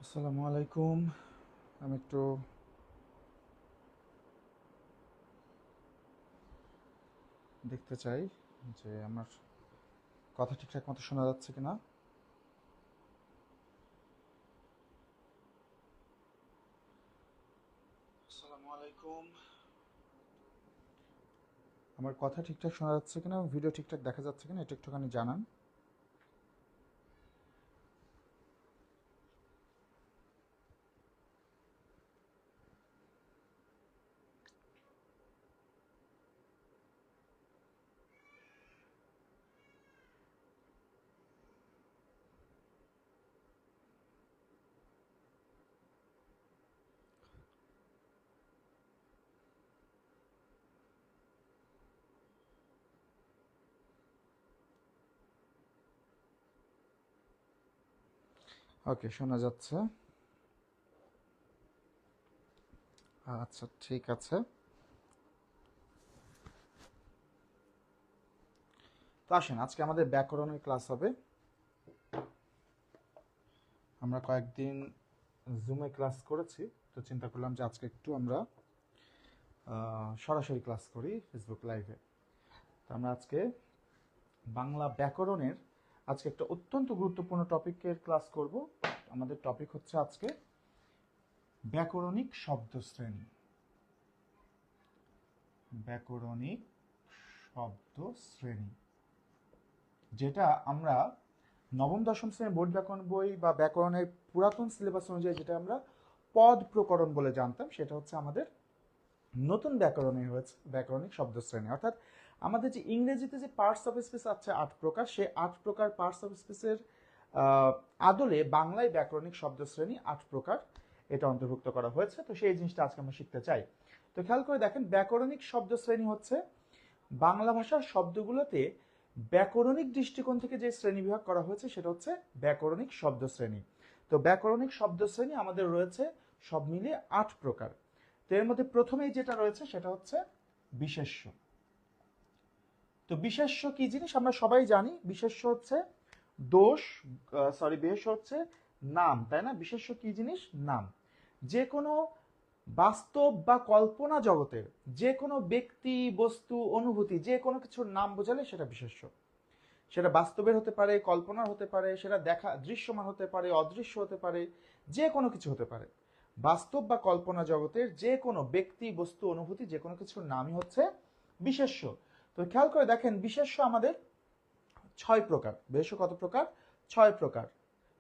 আসসালামু আলাইকুম। আমি একটু দেখতে চাই যে আমার কথা ঠিকঠাক মতো শোনা যাচ্ছে কিনা। আসসালামু আলাইকুম। আমার কথা ঠিকঠাক শোনা যাচ্ছে কিনা, ভিডিও ঠিকঠাক দেখা যাচ্ছে কিনা, এটা একটুখানি জানান। ওকে, শোনা যাচ্ছে। আচ্ছা, ঠিক আছে। তো আসেন, আজকে আমাদের ব্যাকরণের ক্লাস হবে। আমরা কয়েকদিন জুমে ক্লাস করেছি, তো চিন্তা করলাম যে আজকে একটু আমরা সরাসরি ক্লাস করি ফেসবুক লাইভে। তো আমরা আজকে বাংলা ব্যাকরণের আজকে একটা অত্যন্ত গুরুত্বপূর্ণ টপিকের ক্লাস করব। আমাদের টপিক হচ্ছে আজকে ব্যাকরণিক শব্দ শ্রেণী। ব্যাকরণিক শব্দ শ্রেণী, যেটা আমরা নবম দশম শ্রেণীর বোর্ড ব্যাকরণ বই বা ব্যাকরণের পুরাতন সিলেবাস অনুযায়ী যেটা আমরা পদ প্রকরণ বলে জানতাম, সেটা হচ্ছে আমাদের নতুন ব্যাকরণে হয়েছে ব্যাকরণিক শব্দ শ্রেণী। অর্থাৎ আমাদের যে ইংরেজিতে যে পার্টস অফ স্পিচ আছে 8 প্রকার, সেই 8 প্রকার পার্টস অফ স্পিচের আদলে বাংলায় ব্যাকরণিক শব্দ শ্রেণী 8 প্রকার এটা অন্তর্ভুক্ত করা হয়েছে। তো সেই জিনিসটা আজকে আমরা শিখতে চাই। তো খেয়াল করে দেখেন, ব্যাকরণিক শব্দ শ্রেণী হচ্ছে বাংলা ভাষার শব্দগুলোতে ব্যাকরণিক দৃষ্টিকোণ থেকে যে শ্রেণীবিভাগ করা হয়েছে সেটা হচ্ছে ব্যাকরণিক শব্দ শ্রেণী। তো ব্যাকরণিক শব্দ শ্রেণী আমাদের রয়েছে সব মিলিয়ে 8 প্রকার। তো এর মধ্যে প্রথমেই যেটা রয়েছে সেটা হচ্ছে বিশেষ্য। তো বিশেষ্য কি জিনিস আমরা সবাই জানি। বিশেষ্য হচ্ছে বিশেষ্য হচ্ছে নাম, তাই না? বিশেষ্য কি জিনিস? নাম। যে কোনো বাস্তব বা কল্পনা জগতের যে কোনো ব্যক্তি, বস্তু, অনুভূতি, যে কোনো কিছুর নাম বোঝালে সেটা বিশেষ্য। সেটা বাস্তবের হতে পারে, কল্পনার হতে পারে, সেটা দেখা দৃশ্যমান হতে পারে, অদৃশ্য হতে পারে, যে কোনো কিছু হতে পারে। বাস্তব বা কল্পনা জগতের যে কোনো ব্যক্তি, বস্তু, অনুভূতি, যে কোনো কিছুর নামই হচ্ছে বিশেষ্য। তো খেয়াল করে দেখেন, বিশেষ্য আমাদের 6 প্রকার। বিশেষ্য কত প্রকার? 6 প্রকার।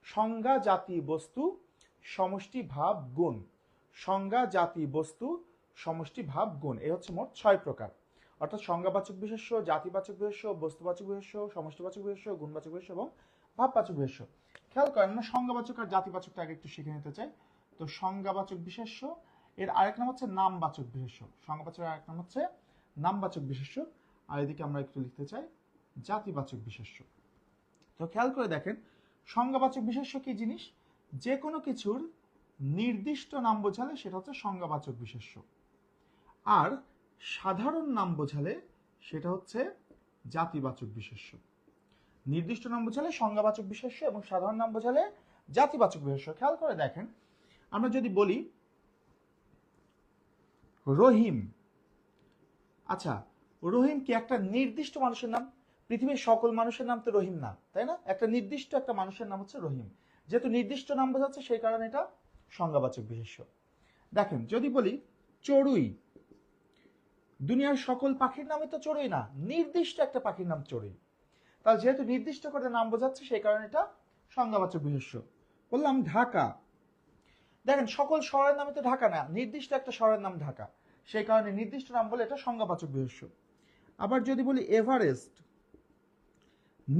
সংজ্ঞা, জাতি, বস্তু, সমষ্টি, ভাব, গুণ। সংজ্ঞা, জাতি, বস্তু, সমষ্টি, ভাব, গুণ, এই হচ্ছে মোট 6 প্রকার। অর্থাৎ সংজ্ঞাবাচক বিশেষ্য, জাতিবাচক বিশেষ্য, বস্তুবাচক বিশেষ্য, সমষ্টিবাচক বিশেষ্য, গুণবাচক বিশেষ্য এবং ভাববাচক বিশেষ্য। খেয়াল করেন, আমরা সংজ্ঞাবাচক আর জাতিবাচকটা আগে একটু শিখে নিতে চাই। তো সংজ্ঞাবাচক বিশেষ্য, এর আরেক নাম হচ্ছে নামবাচক বিশেষ্য। সংজ্ঞাবাচক আরেক নাম হচ্ছে নামবাচক বিশেষ্য। আর এদিকে আমরা একটু লিখতে চাই জাতিবাচক বিশেষ্য। তো খেয়াল করে দেখেন, সংজ্ঞাবাচক বিশেষ্য কি জিনিস? যে কোনো কিছুর নির্দিষ্ট নাম বোঝালে সেটা হচ্ছে সংজ্ঞাবাচক বিশেষ্য। আর সাধারণ নাম বোঝালে সেটা হচ্ছে জাতিবাচক বিশেষ্য। নির্দিষ্ট নাম বোঝালে সংজ্ঞাবাচক বিশেষ্য এবং সাধারণ নাম বোঝালে জাতিবাচক বিশেষ্য। খেয়াল করে দেখেন, আমরা যদি বলি রহিম, আচ্ছা, রহিম কি একটা নির্দিষ্ট মানুষের নাম? পৃথিবীর সকল মানুষের নাম তো রহিম না, তাই না? একটা নির্দিষ্ট একটা মানুষের নাম হচ্ছে রহিম। যেহেতু নির্দিষ্ট নাম বোঝাচ্ছে সেই কারণে এটা সংজ্ঞাবাচক বিশেষ্য। দেখেন, যদি বলি চড়ুই, দুনিয়ার সকল পাখির নামই তো চড়ুই না, নির্দিষ্ট একটা পাখির নাম চড়ুই। তাহলে যেহেতু নির্দিষ্ট করে নাম বোঝাচ্ছে সেই কারণে এটা সংজ্ঞাবাচক বিশেষ্য। বললাম ঢাকা, দেখেন সকল শহরের নামই তো ঢাকা না, নির্দিষ্ট একটা শহরের নাম ঢাকা, সেই কারণে নির্দিষ্ট নাম বলে এটা সংজ্ঞাবাচক বিশেষ্য। আবার যদি বলি এভারেস্ট,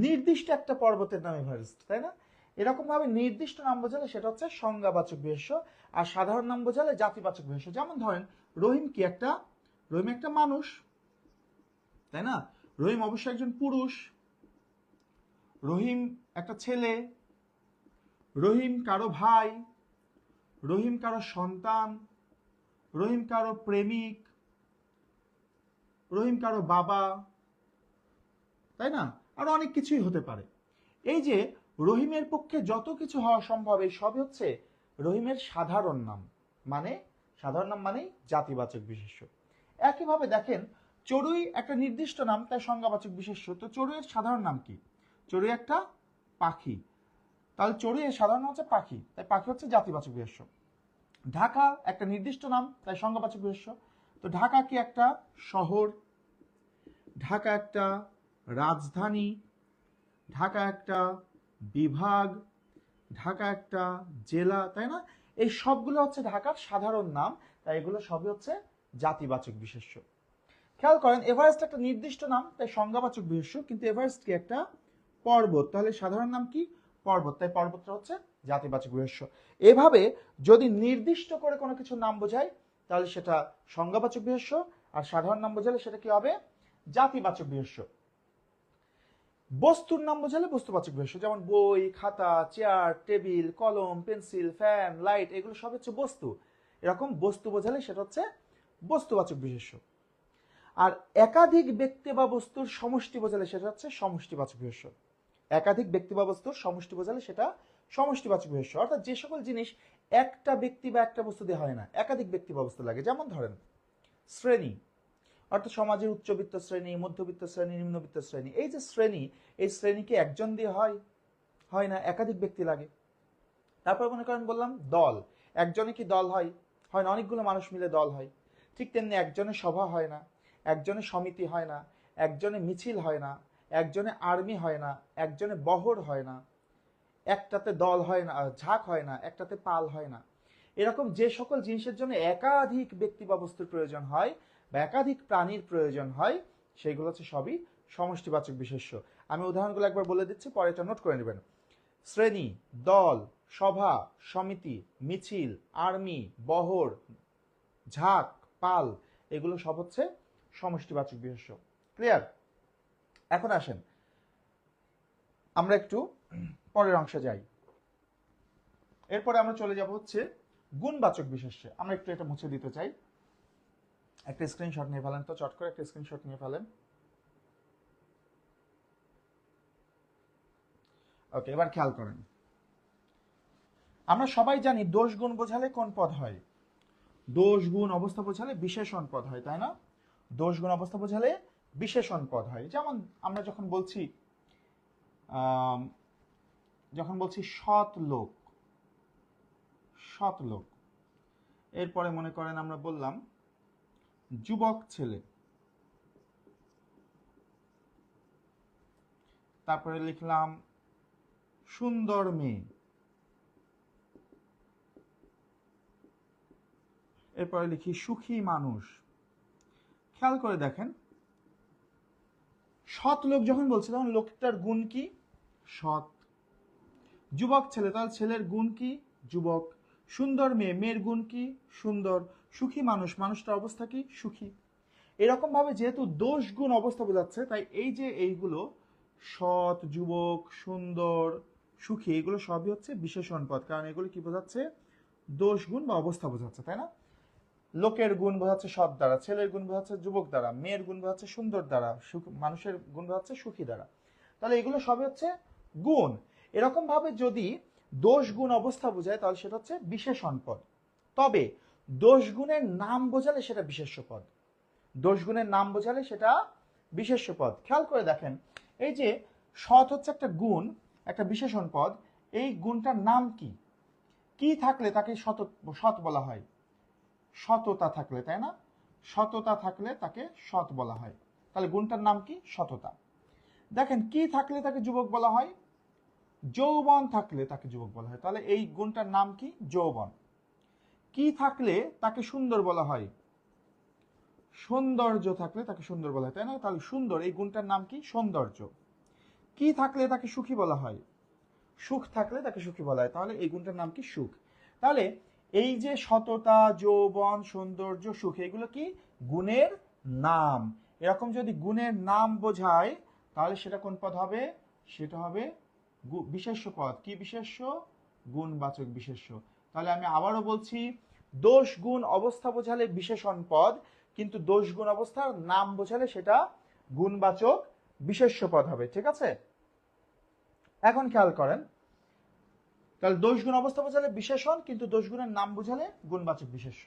নির্দিষ্ট একটা পর্বতের নাম এভারেস্ট, তাই না? এরকম ভাবে নির্দিষ্ট নাম বোঝালে সেটা হচ্ছে সংজ্ঞাবাচক বিশেষ্য, আর সাধারণ নাম বোঝালে জাতিবাচক বিশেষ্য। যেমন ধরেন রহিম কি একটা, রহিম একটা মানুষ, তাই না? রহিম অবশ্যই একজন পুরুষ, রহিম একটা ছেলে, রহিম কারো ভাই, রহিম কারো সন্তান, রহিম কারো প্রেমিক, রহিম কারো বাবা, তাই না? আরো অনেক কিছুই হতে পারে। এই যে রহিমের পক্ষে যত কিছু হওয়া সম্ভব এই সবই হচ্ছে রহিমের সাধারণ নাম মানে জাতিবাচক বিশেষ্য। একইভাবে দেখেন চড়ুই একটা নির্দিষ্ট নাম, তাই সংজ্ঞাবাচক বিশেষ্য। তো চড়ুইয়ের সাধারণ নাম কি? চড়ুই একটা পাখি, তাহলে চড়ুইয়ের সাধারণ নাম হচ্ছে পাখি, তাই পাখি হচ্ছে জাতিবাচক বিশেষ্য। ঢাকা একটা নির্দিষ্ট নাম, তাই সংজ্ঞাবাচক বিশেষ্য। তো ঢাকা কি একটা শহর, ঢাকা একটা রাজধানী, ঢাকা একটা বিভাগ, ঢাকা একটা জেলা, তাই না? এই সবগুলো হচ্ছে ঢাকার সাধারণ নাম, তাই এগুলো সবই হচ্ছে জাতিবাচক বিশেষ্য। খেয়াল করেন এভারেস্ট একটা নির্দিষ্ট নাম, তাই সংজ্ঞাবাচক বিশেষ্য, কিন্তু এভারেস্ট কি একটা পর্বত, তাহলে সাধারণ নাম কি? পর্বত, তাই পর্বতটা হচ্ছে জাতিবাচক বিশেষ্য। এভাবে যদি নির্দিষ্ট করে কোনো কিছুর নাম বোঝায় তাহলে সেটা সংজ্ঞাবাচক বিশেষ্য, আর সাধারণ নাম বোঝালে সেটা কি হবে? জাতিবাচক বিশেষ্য। বস্তুর নাম বোঝালে বস্তুবাচক বিশেষ্য, যেমন বই, খাতা, চেয়ার, টেবিল, কলম, পেন্সিল, ফ্যান, লাইট, এগুলো সব হচ্ছে বস্তু। এরকম বস্তু বোঝালে সেটা হচ্ছে বস্তুবাচক বিশেষ্য। আর একাধিক ব্যক্তি বা বস্তুর সমষ্টি বোঝালে সেটা হচ্ছে সমষ্টিবাচক বিশেষ্য। একাধিক ব্যক্তি বা বস্তুর সমষ্টি বোঝালে সেটা সমষ্টিবাচক বিশেষ্য। অর্থাৎ যে সকল জিনিস একটা ব্যক্তি বা একটা বস্তু দিয়ে হয় না, একাধিক ব্যক্তি বা বস্তু লাগে। যেমন ধরেন শ্রেণী, অর্থাৎ সমাজের উচ্চবিত্ত শ্রেণী, মধ্যবিত্ত শ্রেণী, নিম্নবিত্ত শ্রেণী। এই যে শ্রেণী, এই শ্রেণী কি একজন দিয়ে হয়? হয় না, একাধিক ব্যক্তি লাগে। তারপর মনে করেন বললাম দল, একজনে কি দল হয়? হয় না, অনেকগুলো মানুষ মিলে দল হয়। ঠিক তেমনি একজনের সভা হয় না, একজনের সমিতি হয় না, একজনে মিছিল হয় না, একজনে আর্মি হয় না, একজনে বহর হয় না, একটাতে দল হয় না, ঝাঁক হয় না, একটাতে পাল হয় না। এরকম যে সকল জিনিসের জন্য একাধিক ব্যক্তি বা বস্তুর প্রয়োজন হয় বা একাধিক প্রাণীর প্রয়োজন হয় সেগুলো হচ্ছে সবই সমষ্টিবাচক বিশেষ্য। আমি উদাহরণগুলো একবার বলে দিচ্ছি, পরে এটা নোট করে নেবেন। শ্রেণী, দল, সভা, সমিতি, মিছিল, আর্মি, বহর, ঝাঁক, পাল, এগুলো সব হচ্ছে সমষ্টিবাচক বিশেষ্য। ক্লিয়ার? এখন আসেন আমরা একটু পরের অংশে যাই। এরপরে আমরা চলে যাব হচ্ছে গুণবাচক বিশেষ্যে। আমরা একটু এটা মুছে দিতে চাই। একটা স্ক্রিনশট নিয়ে ফেলেন তো, চট করে একটা স্ক্রিনশট নিয়ে ফেলেন। ওকে, এবার খেয়াল করেন, আমরা সবাই জানি দোষ গুণ বোঝালে কোন পদ হয়? দোষ গুণ অবস্থা বোঝালে বিশেষণ পদ হয়, তাই না? দোষ গুণ অবস্থা বোঝালে বিশেষণ পদ হয়। যেমন আমরা যখন বলছি সৎ লোক, সৎ লোক। এরপরে মনে করেন আমরা বললাম যুবক ছেলে, তারপরে লিখলাম সুন্দর মেয়ে, এরপরে লিখি সুখী মানুষ। খেয়াল করে দেখেন সৎ লোক যখন বলছি তখন লোকটার গুণ কি? সৎ। যুবক ছেলে, তাহলে ছেলের গুণ কি? যুবক। সুন্দর মেয়ে, মেয়ের গুণ কি? সুন্দর। সুখী মানুষ, মানুষটার অবস্থা কি? সুখী। এরকম ভাবে যেহেতু দোষ গুণ অবস্থা বোঝাচ্ছে, তাই এই যে এইগুলো সৎ, যুবক, সুন্দর, সুখী, এগুলো সবই হচ্ছে বিশেষণ পদ, কারণ এগুলো কি বোঝাচ্ছে? দোষ গুণ বা অবস্থা বোঝাচ্ছে, তাই না? লোকের গুণ বোঝাচ্ছে সৎ দ্বারা, ছেলের গুণ বোঝাচ্ছে যুবক দ্বারা, মেয়ের গুণ বোঝাচ্ছে সুন্দর দ্বারা, মানুষের গুণ বোঝাচ্ছে সুখী দ্বারা। তাহলে এগুলো সবই হচ্ছে গুণ। এরকম ভাবে যদি দোষ গুণ অবস্থা বোঝায় তাহলে সেটা হচ্ছে বিশেষণ পদ। তবে দোষ গুণের নাম বোঝালে সেটা বিশেষ্য পদ। দোষ গুণের নাম বোঝালে সেটা বিশেষ্য পদ। খেয়াল করে দেখেন এই যে সৎ হচ্ছে একটা গুণ, একটা বিশেষণ পদ। এই গুণটার নাম কি? কি থাকলে তাকে সৎ বলা হয়? সততা থাকলে, তাই না? সততা থাকলে তাকে সৎ বলা হয়। তাহলে গুণটার নাম কি? সততা। দেখেন কি থাকলে তাকে যুবক বলা হয়? যৌবন থাকলে তাকে যুবক বলা হয়, তাহলে এই গুণটার নাম কি? যৌবন। কি থাকলে তাকে সুন্দর বলা হয়? সৌন্দর্য থাকলে তাকে সুন্দর বলা হয়, তাই না? তাহলে সুন্দর, এই গুণটার নাম কি? সৌন্দর্য। কি থাকলে তাকে সুখী বলা হয়? সুখ থাকলে তাকে সুখী বলা হয়, তাহলে এই গুণটার নাম কি? সুখ। তাহলে এই যে সততা, যৌবন, সৌন্দর্য, সুখ, এগুলো কি? গুণের নাম। এরকম যদি গুণের নাম বোঝায় তাহলে সেটা কোন পদ হবে? সেটা হবে বিশেষ্য পদ। কি বিশেষ্য? গুণবাচক বিশেষ্য। তাহলে আমি আবারও বলছি, দোষ গুণ অবস্থা বোঝালে বিশেষণ পদ, কিন্তু দোষ গুণ অবস্থার নাম বোঝালে সেটা গুণবাচক বিশেষ্য পদ হবে। ঠিক আছে? এখন খেয়াল করেন তাহলে দোষ গুণ অবস্থা বোঝালে বিশেষণ, কিন্তু দোষ গুণের নাম বোঝালে গুণবাচক বিশেষ্য।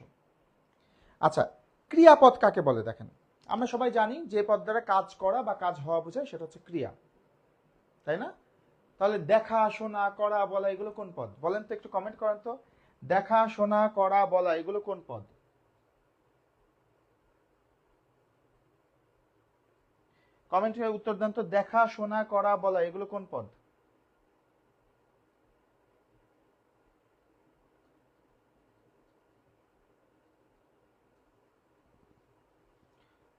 আচ্ছা, ক্রিয়াপদ কাকে বলে দেখেন, আমরা সবাই জানি যে পদ দ্বারা কাজ করা বা কাজ হওয়া বোঝায় সেটা হচ্ছে ক্রিয়া, তাই না? তাহলে দেখা, শোনা, করা, বলা এগুলো কোন পদ বলেন তো, একটু কমেন্ট করেন তো। দেখা, শোনা, করা, বলা এগুলো কোন পদ? কমেন্টে উত্তর দেন তো। দেখা, শোনা, করা, বলা এগুলো কোন পদ?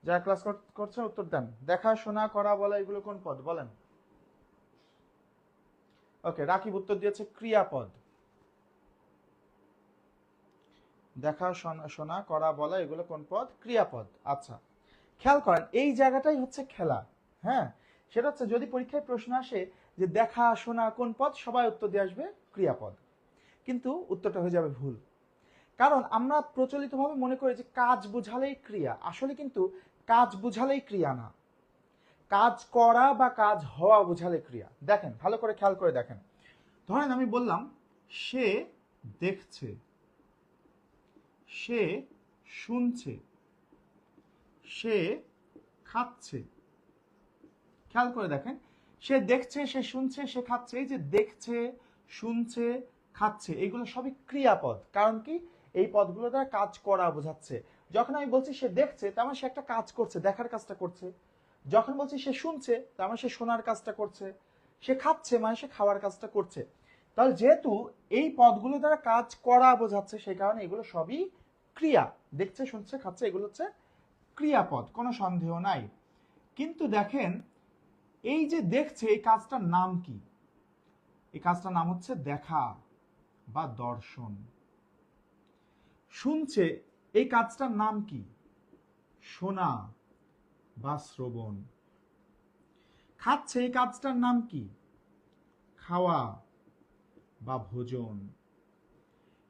যারা ক্লাস করছেন উত্তর দেন। দেখা, শোনা, করা, বলা এগুলো কোন পদ বলেন? ওকে, রাকিব উত্তর দিয়েছে ক্রিয়াপদ। দেখা, শোনা, করা, বলা এগুলো কোন পদ? ক্রিয়াপদ। আচ্ছা, খেয়াল করেন এই জায়গাটাই হচ্ছে খেলা। হ্যাঁ, সেটা হচ্ছে যদি পরীক্ষায় প্রশ্ন আসে যে দেখা, শোনা কোন পদ, সবাই উত্তর দিয়ে আসবে ক্রিয়াপদ, কিন্তু উত্তরটা হয়ে যাবে ভুল। কারণ আমরা প্রচলিতভাবে মনে করি যে কাজ বোঝালেই ক্রিয়া, আসলে কিন্তু কাজ বোঝালেই ক্রিয়া না, কাজ করা বা কাজ হওয়া বোঝালে ক্রিয়া। দেখেন, ভালো করে খেয়াল করে দেখেন। ধরেন আমি বললাম সে দেখছে, সে শুনছে, সে খাচ্ছে। খেয়াল করে দেখেন, সে দেখছে, সে শুনছে, সে খাচ্ছে। এই যে দেখছে, শুনছে, খাচ্ছে এগুলো সবই ক্রিয়াপদ। কারণ কি? এই পদগুলো দ্বারা কাজ করা বোঝাচ্ছে। যখন আমি বলছি সে দেখছে, তার মানে সে একটা কাজ করছে, দেখার কাজটা করছে। যখন বলছি সে শুনছে, তার মানে সে শোনার কাজটা করছে। সে খাচ্ছে, মানে সে খাওয়ার কাজটা করছে। তাহলে যেহেতু এই পদগুলো দ্বারা কাজ করা বোঝাচ্ছে, সেই কারণে এগুলো সবই ক্রিয়া। দেখছে, শুনছে, খাচ্ছে এগুলো হচ্ছে ক্রিয়াপদ, কোনো সন্দেহ নাই। কিন্তু দেখেন, এই যে দেখছে, এই কাজটার নাম কি? এই কাজটার নাম হচ্ছে দেখা বা দর্শন। শুনছে, এই কাজটার নাম কি? শোনা বা শ্রবণ। খাচ্ছে, এই কাজটার নাম কি? খাওয়া বা ভোজন।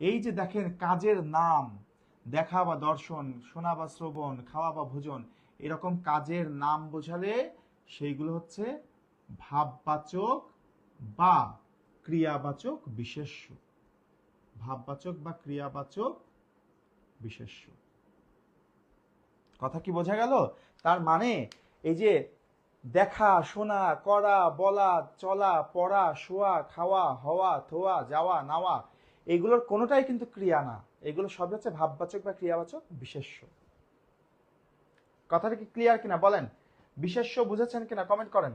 এই যে দেখেন কাজের নাম, দেখা বা দর্শন, শোনা বা শ্রবণ, খাওয়া বা ভোজন, এরকম কাজের নাম বোঝালে সেইগুলো হচ্ছে ভাববাচক বা ক্রিয়াবাচক বিশেষ্য। ভাববাচক বা ক্রিয়াবাচক বিশেষ্য। কথা কি বোঝা গেল? তার মানে এই যে দেখা, শোনা, করা, বলা, চলা, পড়া, শোয়া, খাওয়া, হওয়া, থোয়া, যাওয়া, নাওয়া, এগুলোর কোনোটাই কিন্তু ক্রিয়া না, এগুলো সব হচ্ছে ভাববাচক বা ক্রিয়াবাচক বিশেষ্য। কথাটা কি ক্লিয়ার কিনা বলেন? বিশেষ্য বুঝেছেন কিনা কমেন্ট করেন।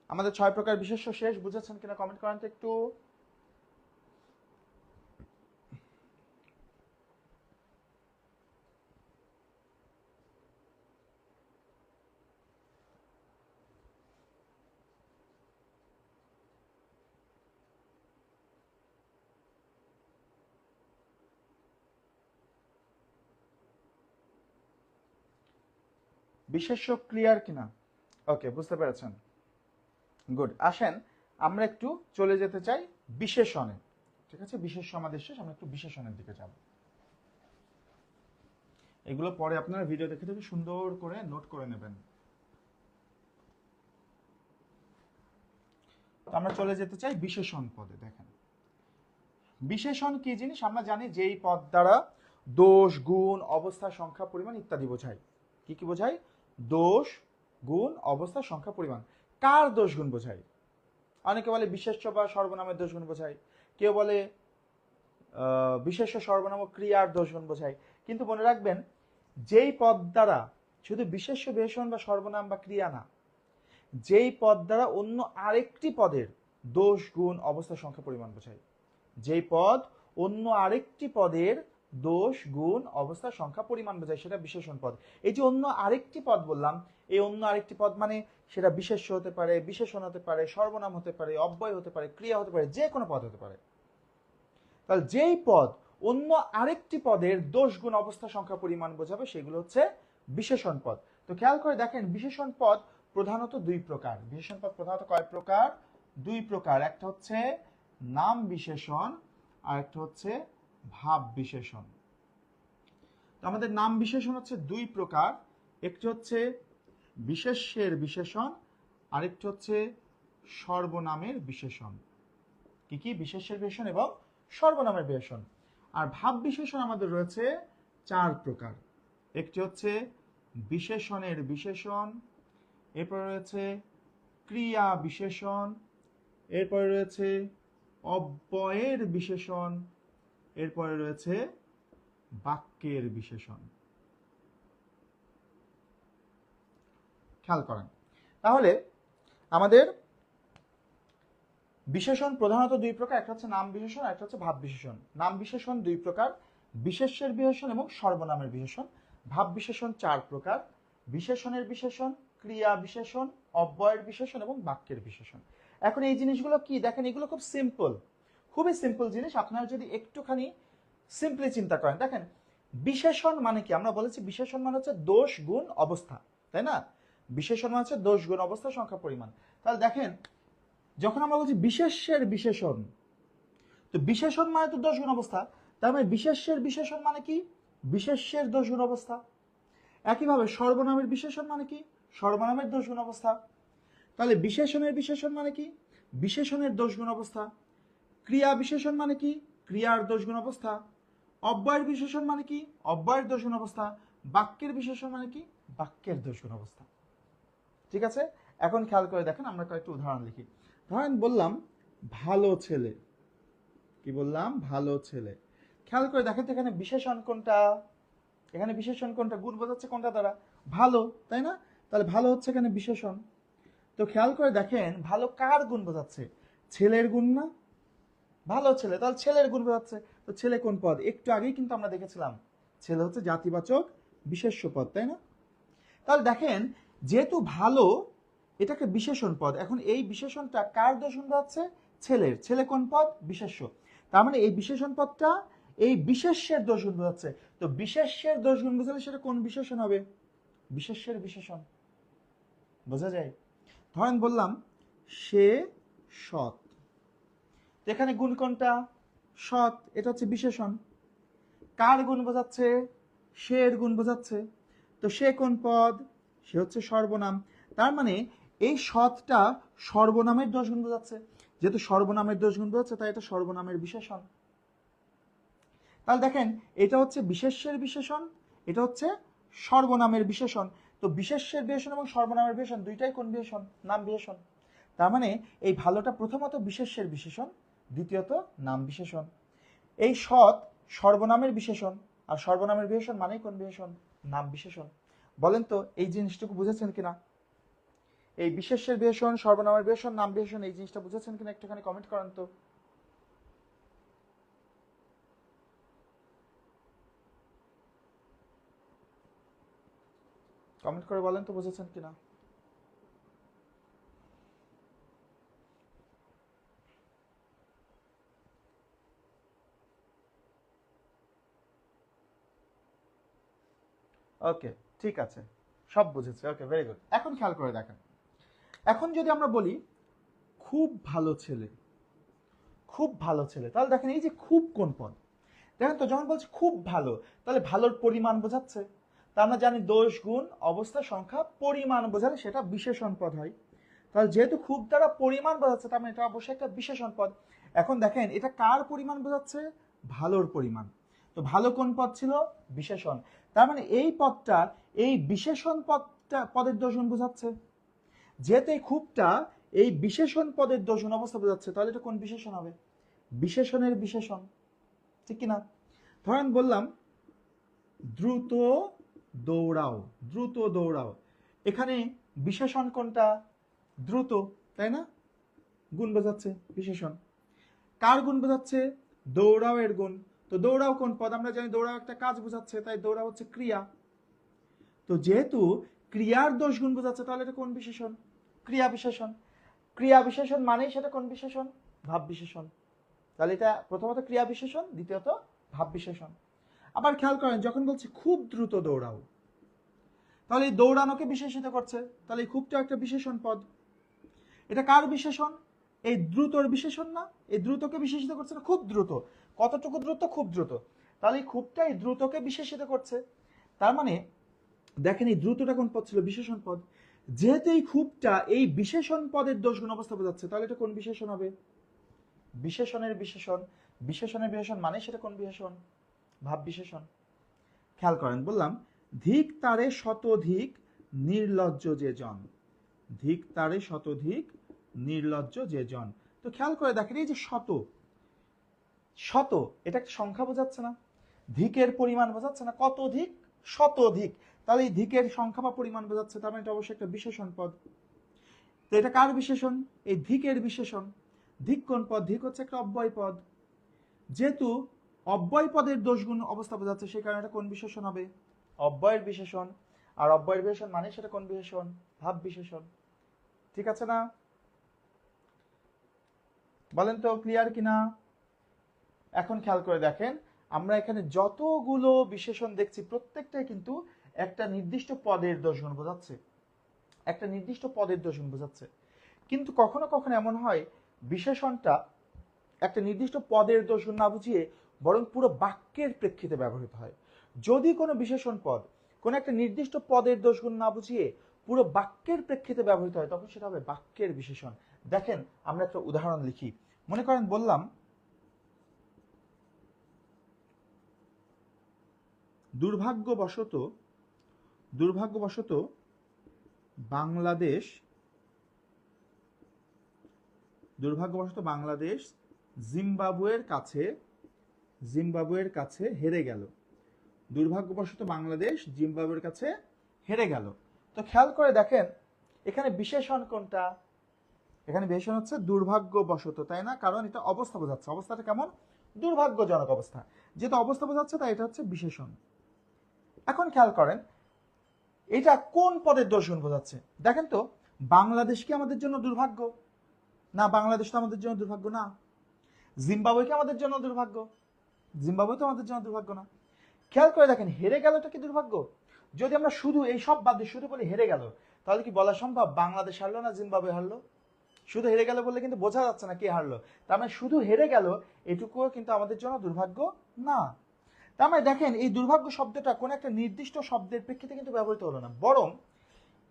আমাদের 6 প্রকার বিশেষ্য শেষ, বুঝেছেন কিনা কমেন্ট করেন তো একটু। বিশেষ্য ক্লিয়ার কিনা? ওকে, বুঝতে পেরেছেন, গুড। আসেন আমরা একটু চলে যেতে চাই বিশেষণে। ঠিক আছে, বিশেষ্য আমাদের শেষ, আমরা একটু বিশেষণের দিকে যাব। এগুলো পরে আপনারা ভিডিও দেখে দেখে সুন্দর করে নোট করে নেবেন। আমরা চলে যেতে চাই বিশেষণ পদে। দেখেন, বিশেষণ কি জিনিস? আমরা জানি যে এই পদ দ্বারা দোষ, গুণ, অবস্থা, সংখ্যা, পরিমাণ ইত্যাদি বোঝায়। কি কি বোঝায়? দোষ, গুণ, অবস্থা, সংখ্যা, পরিমাণ। কার দোষ গুণ বোঝায়? অনেকে বলে বিশেষ্য বা সর্বনামের দোষ গুণ বোঝায়, কেউ বলে বিশেষ্য, সর্বনাম ও ক্রিয়ার দোষ গুণ বোঝায়। কিন্তু মনে রাখবেন, যেই পদ দ্বারা শুধু বিশেষ্য, বিশেষণ বা সর্বনাম বা ক্রিয়া না, যেই পদ দ্বারা অন্য আরেকটি পদের দোষ, গুণ, অবস্থা, সংখ্যা, পরিমাণ বোঝায়। যেই পদ অন্য আরেকটি পদের দোষ, গুণ, অবস্থা, সংখ্যা, পরিমাণ বোঝায়, সেটা বিশেষণ পদ। এই যে অন্য আরেকটি পদ বললাম, এই অন্য আরেকটি পদ মানে সেটা বিশেষ্য হতে পারে, বিশেষণ হতে পারে, সর্বনাম হতে পারে, অব্যয় হতে পারে, ক্রিয়া হতে পারে, যে কোনো পদ হতে পারে। তাহলে যেই পদ অন্য আরেকটি পদের দোষ, গুণ, অবস্থা, সংখ্যা, পরিমাণ বোঝাবে সেগুলো হচ্ছে বিশেষণ পদ। তো খেয়াল করে দেখেন, বিশেষণ পদ প্রধানত দুই প্রকার। বিশেষণ পদ প্রধানত কয় প্রকার? দুই প্রকার। একটা হচ্ছে নাম বিশেষণ, আর একটা হচ্ছে ভাব বিশেষণ। তো আমাদের নাম বিশেষণ হচ্ছে দুই প্রকার। একটি হচ্ছে বিশেষ্যের বিশেষণ, আরেকটি হচ্ছে সর্বনামের বিশেষণ। কি কি? বিশেষ্যের বিশেষণ এবং সর্বনামের বিশেষণ। আর ভাব বিশেষণ আমাদের রয়েছে 4 প্রকার। একটি হচ্ছে বিশেষণের বিশেষণ, এরপরে রয়েছে ক্রিয়া বিশেষণ, এরপরে রয়েছে অব্যয়ের বিশেষণ, এরপরে রয়েছে বাক্যের বিশেষণ। খেয়াল করেন, তাহলে আমাদের বিশেষণ প্রধানত 2 প্রকার, একটা হচ্ছে নাম বিশেষণ আর একটা হচ্ছে ভাব বিশেষণ। নাম বিশেষণ 2 প্রকার, বিশেষ্যের বিশেষণ এবং সর্বনামের বিশেষণ। ভাব বিশেষণ 4 প্রকার, বিশেষণের বিশেষণ, ক্রিয়া বিশেষণ, অব্যয়ের বিশেষণ এবং বাক্যের বিশেষণ। এখন এই জিনিসগুলো কি দেখেন, এগুলো খুব সিম্পল, খুবই সিম্পল জিনিস। আপনারা যদি একটুখানি সিম্পলি চিন্তা করেন, দেখেন বিশেষণ মানে কি? আমরা বলেছি বিশেষণ মানে হচ্ছে দোষ গুণ অবস্থা, তাই না? বিশেষণ মানে হচ্ছে দোষ গুণ অবস্থা, সংখ্যা, পরিমাণ। তাহলে দেখেন যখন আমরা বলছি বিশেষ্যের বিশেষণ, তো বিশেষণ মানে তো দোষ গুণ অবস্থা, তার মানে বিশেষ্যের বিশেষণ মানে কি? বিশেষ্যের দোষ গুণ অবস্থা। একইভাবে সর্বনামের বিশেষণ মানে কি? সর্বনামের দোষ গুণ অবস্থা। তাহলে বিশেষণের বিশেষণ মানে কি? বিশেষণের দোষ গুণ অবস্থা। ক্রিয়া বিশেষণ মানে কি? ক্রিয়ার দোষ গুণ অবস্থা। অব্যয়ের বিশেষণ মানে কি? অব্যয়ের দোষ গুণ অবস্থা। বাক্যের বিশেষণ মানে কি? বাক্যের দোষ গুণ অবস্থা। ঠিক আছে, এখন খেয়াল করে দেখেন, আমরা কয়েকটা উদাহরণ লিখি। ধরেন বললাম ভালো ছেলে, কি বললাম? ভালো ছেলে। খেয়াল করে দেখেন তো এখানে বিশেষণ কোনটা? এখানে বিশেষণ কোনটা? গুণ বোঝাচ্ছে কোনটা দ্বারা? ভালো, তাই না? তাহলে ভালো হচ্ছে এখানে বিশেষণ। তো খেয়াল করে দেখেন ভালো কার গুণ বোঝাচ্ছে? ছেলের গুণ না? ভালো ছেলে, তাহলে ছেলের গুণ বোঝাচ্ছে। তো ছেলে কোন পদ? একটু আগেই কিন্তু আমরা দেখেছিলাম ছেলে হচ্ছে জাতিবাচক বিশেষ্য পদ, তাই না? তাহলে দেখেন যেহেতু ভালো এটাকে বিশেষণ পদ, এখন এই বিশেষণটা কার দোষ গুণ বোঝাচ্ছে? ছেলের। ছেলে কোন পদ? বিশেষ্য। তার মানে এই বিশেষণ পদটা এই বিশেষ্যের দোষ গুণ বোঝাচ্ছে। তো বিশেষ্যের দোষ গুণ বোঝালে সেটা কোন বিশেষণ হবে? বিশেষ্যের বিশেষণ। বোঝা যায়? ধরেন বললাম সে সৎ, এখানে গুণ কোনটা? সৎ, এটা হচ্ছে বিশেষণ। কার গুণ বোঝাচ্ছে? সে এর গুণ বোঝাচ্ছে। তো সে কোন পদ? সে হচ্ছে সর্বনাম। তার মানে এই সৎটা সর্বনামের দোষ গুণ বোঝাচ্ছে। যেহেতু সর্বনামের দোষ গুণ বোঝাচ্ছে তাই এটা সর্বনামের বিশেষণ। তাহলে দেখেন এটা হচ্ছে বিশেষ্যের বিশেষণ, এটা হচ্ছে সর্বনামের বিশেষণ। তো বিশেষ্যের বিশেষণ এবং সর্বনামের বিশেষণ দুইটাই কোন বিশেষণ? নাম বিশেষণ। তার মানে এই ভালোটা প্রথমত বিশেষ্যের বিশেষণ, দ্বিতীয়ত নাম বিশেষণ। এই সৎ সর্বনামের বিশেষণ, আর সর্বনামের বিশেষণ মানেই কোন বিশেষণ? নাম বিশেষণ। বলেন তো এই জিনিসটুকু বুঝেছেন কিনা? এই বিশেষ্যের বিশেষণ, সর্বনামের বিশেষণ, নাম বিশেষণ, এই জিনিসটা বুঝেছেন কিনা একটুখানি কমেন্ট করেন তো। কমেন্ট করে বলেন তো বুঝেছেন কিনা। ওকে, ঠিক আছে, সব বুঝেছে। ওকে, ভেরি গুড। এখন খেয়াল করে দেখেন, এখন যদি আমরা বলি খুব ভালো ছেলে, খুব ভালো ছেলে, তাহলে দেখেন এই যে খুব কোন পদ? দেখেন তো যখন বলছি খুব ভালো, তাহলে ভালোর পরিমাণ বোঝাচ্ছে। তা আমরা জানি দোষ গুণ অবস্থা সংখ্যা পরিমাণ বোঝালে সেটা বিশেষণ পদ হয়। তাহলে যেহেতু খুব দ্বারা পরিমাণ বোঝাচ্ছে তার মানে এটা অবশ্যই একটা বিশেষণ পদ। এখন দেখেন এটা কার পরিমাণ বোঝাচ্ছে? ভালোর পরিমাণ। তো ভালো কোন পদ ছিল? বিশেষণ। তার মানে এই পদটা এই বিশেষণ পদের দোষ গুণ বোঝাচ্ছে। যেহেতু এই খুবটা এই বিশেষণ পদের দোষ গুণ অবস্থা বোঝাচ্ছে, তাহলে এটা কোন বিশেষণ হবে? বিশেষণের বিশেষণ, ঠিক কিনা? ধরেন বললাম দ্রুত দৌড়াও, দ্রুত দৌড়াও, এখানে বিশেষণ কোনটা? দ্রুত, তাই না? গুণ বোঝাচ্ছে বিশেষণ। কার গুণ বোঝাচ্ছে? দৌড়াও এর গুণ। তো দৌড়াও কোন পদ? আমরা জানি দৌড়াও একটা কাজ বোঝাচ্ছে, তাই দৌড়াও হচ্ছে ক্রিয়া। তো যেহেতু ক্রিয়ার দোষ গুণ বোঝাচ্ছে তাহলে এটা কোন বিশেষণ? ক্রিয়া বিশেষণ। ক্রিয়া বিশেষণ মানেই সেটা কোন বিশেষণ? ভাব বিশেষণ। তাহলে এটা প্রথমত ক্রিয়া বিশেষণ, দ্বিতীয়ত ভাব বিশেষণ। আবার খেয়াল করেন যখন বলছি খুব দ্রুত দৌড়াও, তাহলে এই দৌড়ানোকে বিশেষিত করছে, তাহলে এই খুবটা একটা বিশেষণ পদ। এটা কার বিশেষণ? এই দ্রুতর বিশেষণ না? এই দ্রুতকে বিশেষিত করছে না, খুব দ্রুত। কতটুকু দ্রুত? খুব দ্রুত। তাহলে এই খুবটা এই দ্রুতকে বিশেষিত করছে। তার মানে দেখেন এই দ্রুতটা কোন পদ ছিল? বিশেষণ পদ। যেহেতু এই খুবটা এই বিশেষণ পদের দোষ গুণ অবস্থা বোঝাচ্ছে, তাহলে এটা কোন বিশেষণ হবে? বিশেষণের বিশেষণ, বিশেষণের বিশেষণ মানে সেটা কোন বিশেষণ? ভাব বিশেষণ। খেয়াল করেন, বললাম ধিক তারে শতধিক নির্লজ্জ যে জন, ধিক তারে শতধিক নির্লজ্জ যে জন। তো খেয়াল করে দেখেন এই যে শত, শত এটা একটা সংখ্যা বোঝাচ্ছে না? ধিকের পরিমাণ বোঝাচ্ছে না? কত ধিক? শতধিক। তাহলে এই ধিকের সংখ্যা বা পরিমাণ বোঝাচ্ছে, তার মানে এটা অবশ্যই একটা বিশেষণ পদ। তো এটা কার বিশেষণ? এই ধিকের বিশেষণ। ধিক কোন পদ? ধিক হচ্ছে একটা অব্যয় পদ। যেহেতু অব্যয় পদের দোষগুণ অবস্থা বোঝাচ্ছে, সেই কারণে এটা কোন বিশেষণ হবে? অব্যয়ের বিশেষণ। আর অব্যয়ের বিশেষণ মানে সেটা কোন বিশেষণ? ভাব বিশেষণ। ঠিক আছে না? বলেন তো ক্লিয়ার কিনা? এখন খেয়াল করে দেখেন, আমরা এখানে যতগুলো বিশেষণ দেখছি প্রত্যেকটাই কিন্তু একটা নির্দিষ্ট পদের দোষগুণ বোঝাচ্ছে, একটা নির্দিষ্ট পদের দোষগুণ বোঝাচ্ছে। কিন্তু কখনো কখনো এমন হয় বিশেষণটা একটা নির্দিষ্ট পদের দোষগুণ না বুঝিয়ে বরং পুরো বাক্যের প্রেক্ষিতে ব্যবহৃত হয়। যদি কোনো বিশেষণ পদ কোনো একটা নির্দিষ্ট পদের দোষগুণ না বুঝিয়ে পুরো বাক্যের প্রেক্ষিতে ব্যবহৃত হয়, তখন সেটা হবে বাক্যের বিশেষণ। দেখেন আমরা একটা উদাহরণ লিখি। মনে করেন বললাম দুর্ভাগ্যবশত, দুর্ভাগ্যবশত বাংলাদেশ, দুর্ভাগ্যবশত বাংলাদেশ জিম্বাবুয়ের কাছে, জিম্বাবুয়ের কাছে হেরে গেল। দুর্ভাগ্যবশত বাংলাদেশ জিম্বাবুয়ের কাছে হেরে গেল। তো খেয়াল করে দেখেন এখানে বিশেষণ কোনটা? এখানে বিশেষণ হচ্ছে দুর্ভাগ্যবশত, তাই না? কারণ এটা অবস্থা বোঝাচ্ছে। অবস্থাটা কেমন? দুর্ভাগ্যজনক অবস্থা। যেহেতু অবস্থা বোঝাচ্ছে তাই এটা হচ্ছে বিশেষণ। এখন খেয়াল করেন এটা কোন পদের দোষগুণ বোঝাচ্ছে? দেখেন তো, বাংলাদেশ কি আমাদের জন্য দুর্ভাগ্য? না, বাংলাদেশ তো আমাদের জন্য দুর্ভাগ্য না। জিম্বাবুয়ে কি আমাদের জন্য দুর্ভাগ্য? জিম্বাবুয়ে তো আমাদের জন্য দুর্ভাগ্য না। খেয়াল করে দেখেন হেরে গেলটা কি দুর্ভাগ্য? যদি আমরা শুধু এই সব বাদ দিয়ে শুধু বলি হেরে গেল, তাহলে কি বলা সম্ভব বাংলাদেশ হারলো না জিম্বাবুয়ে হারলো? শুধু হেরে গেল বললে কিন্তু বোঝা যাচ্ছে না কে হারলো। তার মানে শুধু হেরে গেল এটুকুও কিন্তু আমাদের জন্য দুর্ভাগ্য না। তার মানে দেখেন এই দুর্ভাগ্য শব্দটা কোন একটা নির্দিষ্ট শব্দের প্রেক্ষিতে কিন্তু ব্যবহৃত হলো না, বরং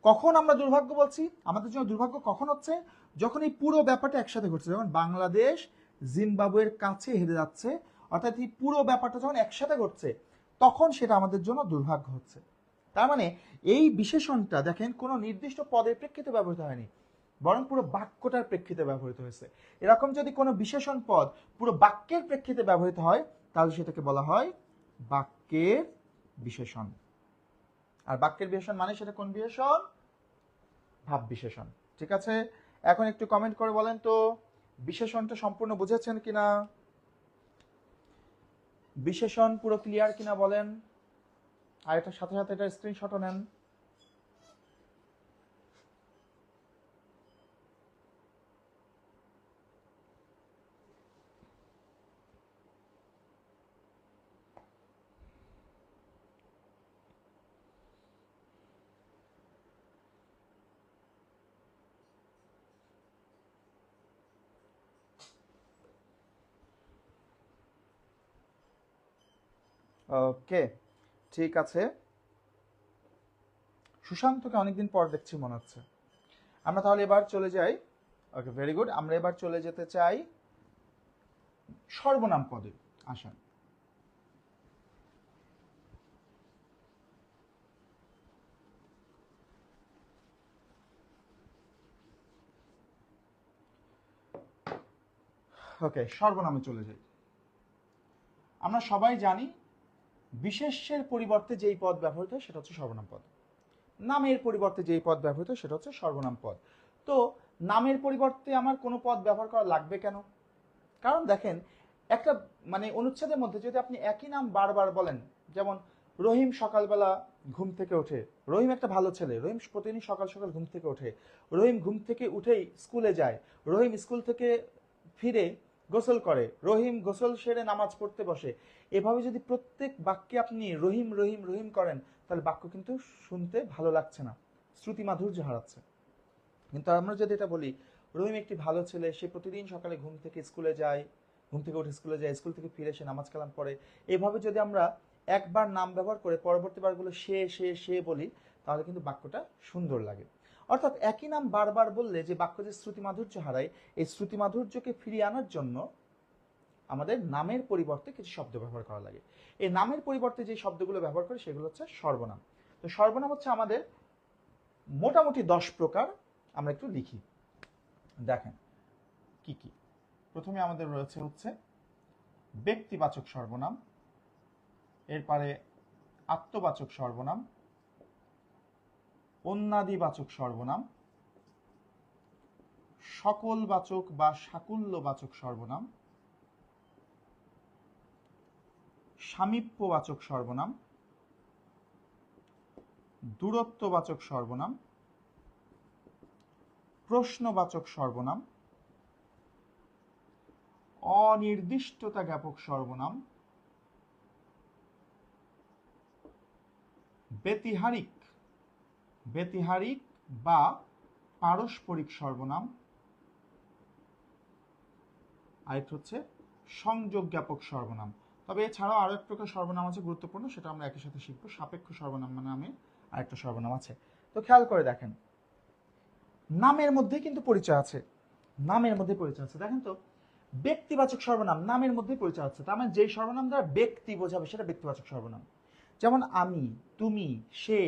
কখন আমরা দুর্ভাগ্য বলছি? আমাদের জন্য দুর্ভাগ্য কখন হচ্ছে? যখন এই পুরো ব্যাপারটা একসাথে ঘটছে, যখন বাংলাদেশ জিম্বাবুয়ের কাছে হেরে যাচ্ছে, অর্থাৎ এই পুরো ব্যাপারটা যখন একসাথে ঘটছে, তখন সেটা আমাদের জন্য দুর্ভাগ্য হচ্ছে। তার মানে এই বিশেষণটা দেখেন কোনো নির্দিষ্ট পদের প্রেক্ষিতে ব্যবহৃত হয়নি, বরং পুরো বাক্যটার প্রেক্ষিতে ব্যবহৃত হয়েছে। এরকম যদি কোনো বিশেষণ পদ পুরো বাক্যের প্রেক্ষিতে ব্যবহৃত হয়, তাহলে সেটাকে বলা হয় বাক্যের বিশেষণ। আর বাক্যের বিশেষণ মানে সেটা কোন বিশেষণ? ভাব বিশেষণ। ঠিক আছে, এখন একটু কমেন্ট করে বলেন তো বিশেষণটা সম্পূর্ণ বুঝেছেন কিনা, বিশেষণ পুরো ক্লিয়ার কিনা বলেন। আর এটার সাথে সাথে এটা স্ক্রিনশটও নেন। ওকে, ঠিক আছে। সুশান্তকে অনেকদিন পর দেখছি মনে হচ্ছে। আমরা তাহলে এবার চলে যাই। ওকে, ভেরি গুড। আমরা এবার চলে যেতে চাই সর্বনাম পদে। আসেন। ওকে, সর্বনামে চলে যাই। আমরা সবাই জানি বিশেষ্যের পরিবর্তে যেই পদ ব্যবহৃত হয় সেটা হচ্ছে সর্বনাম পদ। নামের পরিবর্তে যেই পদ ব্যবহৃত হয় সেটা হচ্ছে সর্বনাম পদ। তো নামের পরিবর্তে আমার কোনো পদ ব্যবহার করা লাগবে কেন? কারণ দেখেন একটা মানে অনুচ্ছেদের মধ্যে যদি আপনি একই নাম বারবার বলেন, যেমন রহিম সকালবেলা ঘুম থেকে ওঠে, রহিম একটা ভালো ছেলে, রহিম প্রতিদিন সকাল সকাল ঘুম থেকে ওঠে, রহিম ঘুম থেকে উঠেই স্কুলে যায়, রহিম স্কুল থেকে ফিরে গোসল করে, রহিম গোসল সেরে নামাজ পড়তে বসে, এভাবে যদি প্রত্যেক বাক্যে আপনি রহিম রহিম রহিম করেন, তাহলে বাক্য কিন্তু শুনতে ভালো লাগছে না, শ্রুতি মাধুর্য হারাচ্ছে। কিন্তু আমরা যদি এটা বলি রহিম একটি ভালো ছেলে, সে প্রতিদিন সকালে ঘুম থেকে স্কুলে যায়, ঘুম থেকে উঠে স্কুলে যায়, স্কুল থেকে ফিরে সে নামাজ কালাম পড়ে, এভাবে যদি আমরা একবার নাম ব্যবহার করে পরবর্তী বারগুলো সে সে সে বলি, তাহলে কিন্তু বাক্যটা সুন্দর লাগে। অর্থাৎ একই নাম বারবার বললে যে বাক্য যে শ্রুতি মাধুর্য হারায়, এই শ্রুতি মাধুর্যকে ফিরিয়ে আনার জন্য আমাদের নামের পরিবর্তে কিছু শব্দ ব্যবহার করা লাগে। এই নামের পরিবর্তে যে শব্দগুলো ব্যবহার করে সেগুলো হচ্ছে সর্বনাম। তো সর্বনাম হচ্ছে আমাদের মোটামুটি 10 প্রকার। আমরা একটু লিখি, দেখেন কি কি। প্রথমে আমাদের রয়েছে হচ্ছে ব্যক্তিবাচক সর্বনাম, এরপরে আত্মবাচক সর্বনাম, অন্যাদিবাচক সর্বনাম, সকলবাচক বা সাকুল্যবাচক সর্বনাম, সামীপ্যবাচক সর্বনাম, দূরত্ববাচক সর্বনাম, প্রশ্নবাচক সর্বনাম, অনির্দিষ্টতা জ্ঞাপক সর্বনাম, ব্যতিহারিক বা পারস্পরিক সর্বনাম, আরেকটা হচ্ছে সংযোগ জ্ঞাপক সর্বনাম। তবে এছাড়াও আরো এক প্রকার সর্বনাম আছে গুরুত্বপূর্ণ, সেটা আমরা একই সাথে শিখবো। সাপেক্ষ সর্বনাম নামে আরেকটা সর্বনাম আছে। তো খেয়াল করে দেখেন, নামের মধ্যে কিন্তু পরিচয় আছে, নামের মধ্যে পরিচয় আছে। দেখেন তো, ব্যক্তিবাচক সর্বনাম নামের মধ্যে পরিচয় আছে, তার মানে যেই সর্বনাম দ্বারা ব্যক্তি বোঝাবে সেটা ব্যক্তিবাচক সর্বনাম। যেমন আমি, তুমি, সে,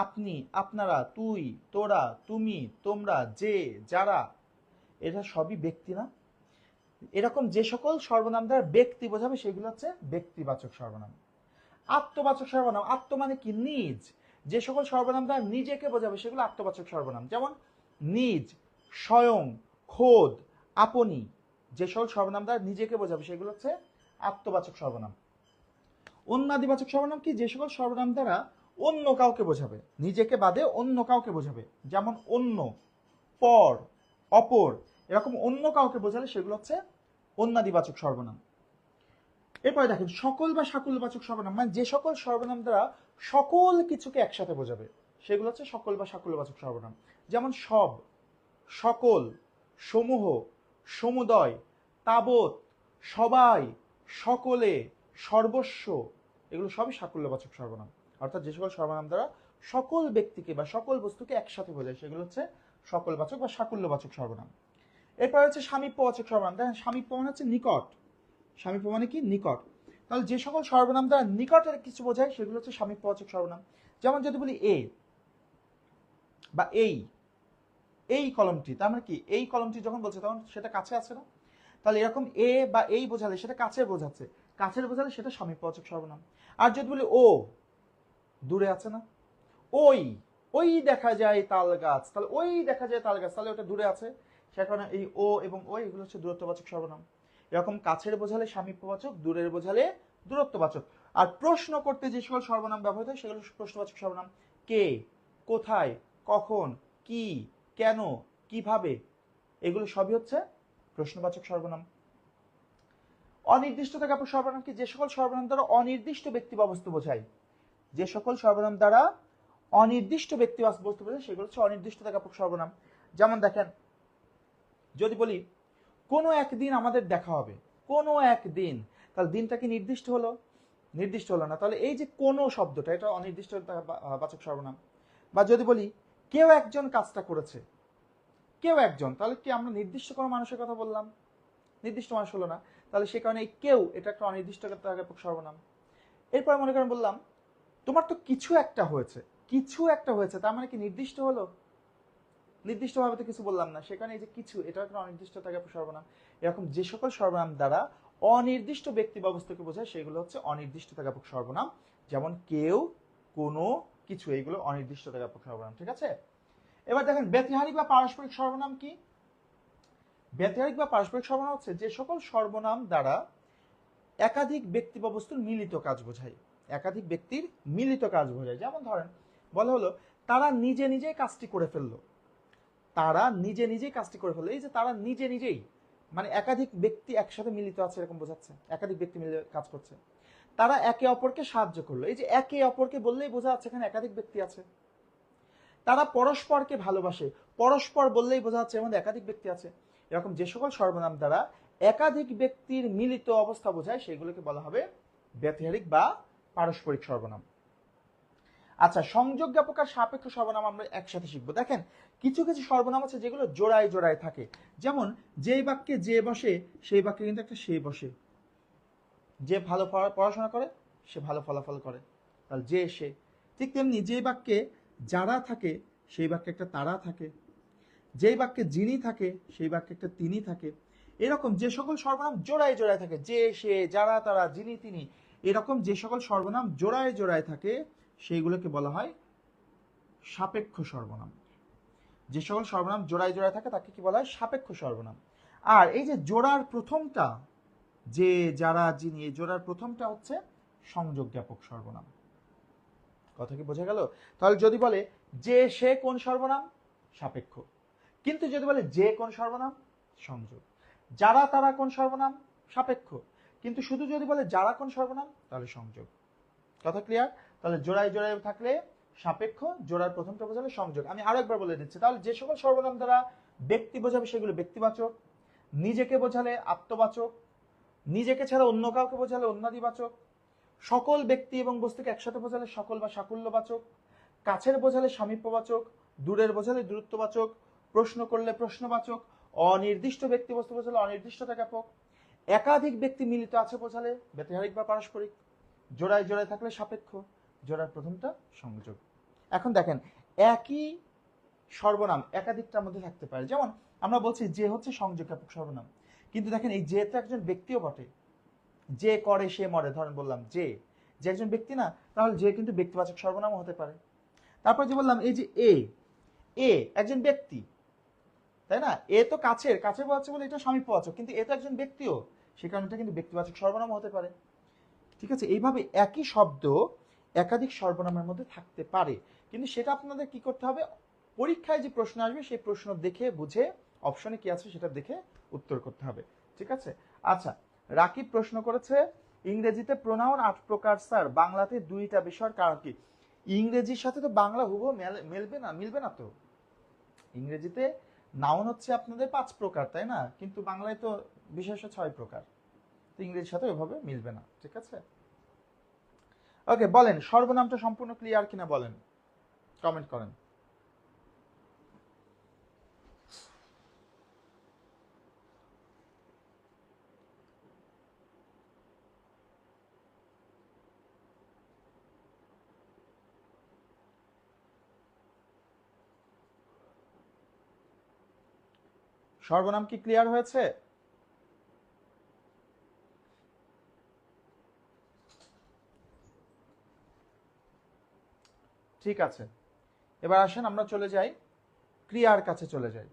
আপনি, আপনারা, তুই, তোরা, তুমি, তোমরা, যে, যারা, এটা সবই ব্যক্তি না? এরকম যে সকল সর্বনাম দ্বারা ব্যক্তি বোঝাবে সেগুলো হচ্ছে ব্যক্তিবাচক সর্বনাম। আত্মবাচক সর্বনাম, আত্ম মানে কি? নিজ। যে সকল সর্বনাম দ্বারা নিজেকে বোঝাবে সেগুলো আত্মবাচক সর্বনাম। যেমন নিজ, স্বয়ং, খোদ, আপনি। যে সকল সর্বনাম দ্বারা নিজেকে বোঝাবে সেগুলো হচ্ছে আত্মবাচক সর্বনাম। অন্যাদিবাচক সর্বনাম কি? যে সকল সর্বনাম দ্বারা অন্য কাউকে বোঝাবে, নিজেকে বাদে অন্য কাউকে বোঝাবে। যেমন অন্য, পর, অপর, এরকম অন্য কাউকে বোঝালে সেগুলো হচ্ছে অন্যাদিবাচক সর্বনাম। এরপরে দেখেন সকল বা সাকুল্যবাচক সর্বনাম, মানে যে সকল সর্বনাম দ্বারা সকল কিছুকে একসাথে বোঝাবে সেগুলো হচ্ছে সকল বা সাকুল্যবাচক সর্বনাম। যেমন সব, সকল, সমূহ, সমুদয়, তাবৎ, সবাই, সকলে, সর্বস্ব, এগুলো সবই সাকুল্যবাচক সর্বনাম। অর্থাৎ যে সকল সর্বনাম দ্বারা সকল ব্যক্তিকে বা সকল বস্তুকে একসাথে বোঝায় সেগুলো হচ্ছে সকলবাচক বা সাকুল্যবাচক সর্বনাম। এরপর হচ্ছে সামীপ্যবাচক সর্বনাম। দেখেন সামীপ্য মানে হচ্ছে নিকট, সামীপ্য মানে কি? নিকট। তাহলে যে সকল সর্বনাম দ্বারা নিকটের কিছু বোঝায় সেগুলো হচ্ছে সামীপ্যবাচক সর্বনাম। যেমন যদি বলি এ বা এই কলমটি, তার মানে কি? এই কলমটি যখন বলছে তখন সেটা কাছে আছে না? তাহলে এরকম এ বা এই বোঝালে সেটা কাছে বোঝাচ্ছে, কাছের বোঝালে সেটা সামীপ্যবাচক সর্বনাম। আর যদি বলি ও, দূরে আছে না? ওই দেখা যায় তাল গাছ, তাহলে ওই দেখা যায় তাল গাছ, তাহলে ওটা দূরে আছে, সে কারণে এই ও এবং ওই এগুলো হচ্ছে দূরত্ববাচক সর্বনাম। এরকম কাছের বোঝালে সামীপ্যবাচক, দূরের বোঝালে দূরত্ববাচক। আর প্রশ্ন করতে যে সকল সর্বনাম ব্যবহৃত হয় সেগুলো প্রশ্নবাচক সর্বনাম। কে, কোথায়, কখন, কি, কেন, কিভাবে, এগুলো সবই হচ্ছে প্রশ্নবাচক সর্বনাম। অনির্দিষ্টতা জ্ঞাপক সর্বনাম কি? যে সকল সর্বনাম দ্বারা অনির্দিষ্ট ব্যক্তি বা বস্তু বোঝায়, যে সকল সর্বনাম দ্বারা অনির্দিষ্ট ব্যক্তি বা বস্তু বোঝায় সেগুলো হচ্ছে অনির্দিষ্টতা জ্ঞাপক সর্বনাম। যেমন দেখেন, যদি বলি কোনো একদিন আমাদের দেখা হবে, কোনো একদিন, তাহলে দিনটা কি নির্দিষ্ট হলো? নির্দিষ্ট হলো না। তাহলে এই যে কোনো শব্দটা, এটা অনির্দিষ্টতাবাচক সর্বনাম। বা যদি বলি কেউ একজন কাজটা করেছে, কেউ একজন, তাহলে কি আমরা নির্দিষ্ট কোনো মানুষের কথা বললাম? নির্দিষ্ট মানুষ হলো না। তাহলে সে কারণে এই কেউ এটা একটা অনির্দিষ্টতা জ্ঞাপক সর্বনাম। এরপর মনে করেন বললাম তোমার তো কিছু একটা হয়েছে, কিছু একটা হয়েছে, তার মানে কি নির্দিষ্ট হলো? নির্দিষ্টভাবে তো কিছু বললাম না, সেখানে এই যে কিছু, এটা একটা অনির্দিষ্টতা জ্ঞাপক সর্বনাম। এরকম যে সকল সর্বনাম দ্বারা অনির্দিষ্ট ব্যক্তি বা বস্তুকে বোঝায় সেগুলো হচ্ছে অনির্দিষ্টতা জ্ঞাপক সর্বনাম। যেমন কেউ, কোনো, কিছু, এইগুলো অনির্দিষ্টতা জ্ঞাপক সর্বনাম। ঠিক আছে? এবার দেখেন ব্যতিহারিক বা পারস্পরিক সর্বনাম কি? ব্যতিহারিক বা পারস্পরিক সর্বনাম হচ্ছে যে সকল সর্বনাম দ্বারা একাধিক ব্যক্তি বা বস্তুর মিলিত কাজ বোঝায়, একাধিক ব্যক্তির মিলিত কাজ বোঝায়। যেমন ধরেন বলা হলো তারা নিজে নিজেই কাজটি করে ফেললো, তারা নিজে নিজেই কাজটি করে ফেললো। এই যে তারা নিজে নিজেই, মানে একাধিক ব্যক্তি একসাথে মিলিত আছে এরকম বোঝাচ্ছে, একাধিক ব্যক্তি মিলে কাজ করছে। তারা একে অপরকে সাহায্য করলো, এই যে একে অপরকে বললেই বোঝা যাচ্ছে এখানে একাধিক ব্যক্তি আছে। তারা পরস্পরকে ভালোবাসে, পরস্পর বললেই বোঝা যাচ্ছে এর মধ্যে একাধিক ব্যক্তি আছে। এরকম যে সকল সর্বনাম দ্বারা একাধিক ব্যক্তির মিলিত অবস্থা বোঝায় সেগুলোকে বলা হবে ব্যতিহারিক বা পারস্পরিক সর্বনাম। আচ্ছা, সংযোগ জ্ঞাপক আর সাপেক্ষ সর্বনাম আমরা একসাথে শিখবো। দেখেন কিছু কিছু সর্বনাম আছে যেগুলো জোড়ায় জোড়ায় থাকে, যেমন যেই বাক্যে যে বসে সেই বাক্যে কিন্তু একটা সে বসে। যে ভালো পড়াশোনা করে সে ভালো ফলাফল করে, তাহলে যে সে। ঠিক তেমনি যে বাক্যে যারা থাকে সেই বাক্যে একটা তারা থাকে, যেই বাক্যে যিনি থাকে সেই বাক্যে একটা তিনি থাকে। এরকম যে সকল সর্বনাম জোড়ায় জোড়ায় থাকে, যে সে যারা তারা যিনি তিনি, এরকম যে সকল সর্বনাম জোড়ায় জোড়ায় থাকে সেইগুলোকে বলা হয় সাপেক্ষ সর্বনাম। যে সকল সর্বনাম জোড়ায় জোড়ায় থাকে তাকে কি বলা হয়? সাপেক্ষ সর্বনাম। আর এই যে জোড়ার প্রথমটা, যে যারা যিনি, এই জোড়ার প্রথমটা হচ্ছে সংযোগ জ্ঞাপক সর্বনাম। কথা কি বোঝা গেল? তাহলে যদি বলে যে সে কোন সর্বনাম, সাপেক্ষ। কিন্তু যদি বলে যে কোন সর্বনাম, সংযোগ। যারা তারা কোন সর্বনাম, সাপেক্ষ। কিন্তু শুধু যদি বলে যারা কোন সর্বনাম, তাহলে সংযোগ। কথা ক্লিয়ার? তাহলে জোড়ায় জোড়ায় থাকলে সাপেক্ষ, জোড়ার প্রথমটা বোঝালে সংযোগ। আমি আরো একবার বলে দিচ্ছি। তাহলে যে সকল সর্বনাম দ্বারা ব্যক্তি বোঝাবে সেগুলো ব্যক্তিবাচক, নিজেকে বোঝালে আত্মবাচক, নিজেকে ছাড়া অন্য কাউকে বোঝালে অন্যাদিবাচক, সকল ব্যক্তি এবং বস্তুকে একসাথে বোঝালে সকল বা সাকুল্যবাচক, কাছের বোঝালে সামীপ্যবাচক, দূরের বোঝালে দূরত্ববাচক, প্রশ্ন করলে প্রশ্নবাচক, অনির্দিষ্ট ব্যক্তি বস্তু বোঝালে অনির্দিষ্টতা জ্ঞাপক, একাধিক ব্যক্তি মিলিত আছে বোঝালে ব্যতিহারিক বা পারস্পরিক, জোড়ায় জোড়ায় থাকলে সাপেক্ষ, জোড়ার প্রথমটা সংযোগ। এখন দেখেন, একই সর্বনাম একাধিকটার মধ্যে থাকতে পারে। যেমন আমরা বলছি যে হচ্ছে সংযোগ জ্ঞাপক সর্বনাম, কিন্তু দেখেন এই যে তো একজন ব্যক্তিও বটে। যে করে সে মরে, ধরেন বললাম যে একজন ব্যক্তি না, তাহলে যে কিন্তু ব্যক্তিবাচক সর্বনামও হতে পারে। তারপর যে বললাম এই যে এ একজন ব্যক্তি, তাই না? এ তো কাছের বোঝাচ্ছে বলে এটা সামীপ্যবাচক, কিন্তু এ তো একজন ব্যক্তিও, সে কারণে এটা কিন্তু ব্যক্তিবাচক সর্বনামও হতে পারে। ঠিক আছে? এইভাবে একই শব্দ একাধিক সর্বনামের মধ্যে থাকতে পারে, কিন্তু সেটা আপনাদের কি করতে হবে? পরীক্ষায় যে প্রশ্ন আসবে সেই প্রশ্ন দেখে বুঝে অপশনে কি আছে সেটা দেখে উত্তর করতে হবে। ঠিক আছে? আচ্ছা, রাকিব প্রশ্ন করেছে ইংরেজিতে প্রোনাউন 8 প্রকার স্যার, বাংলাতে 2টা বিষয়ের কারণ কি? ইংরেজির সাথে তো বাংলা হুবহু মিলবে না তো। ইংরেজিতে নাউন হচ্ছে আপনাদের 5 প্রকার, তাই না? কিন্তু বাংলায় তো বিশেষ্য 6 প্রকার, তো ইংরেজির সাথে ওইভাবে মিলবে না। ঠিক আছে? ওকে, বলেন সর্বনামটা সম্পূর্ণ ক্লিয়ার কিনা বলেন, কমেন্ট করেন। সর্বনাম কি ক্লিয়ার হয়েছে? ঠিক আছে, এবার আসেন আমরা চলে যাই ক্রিয়ার কাছে চলে যাই।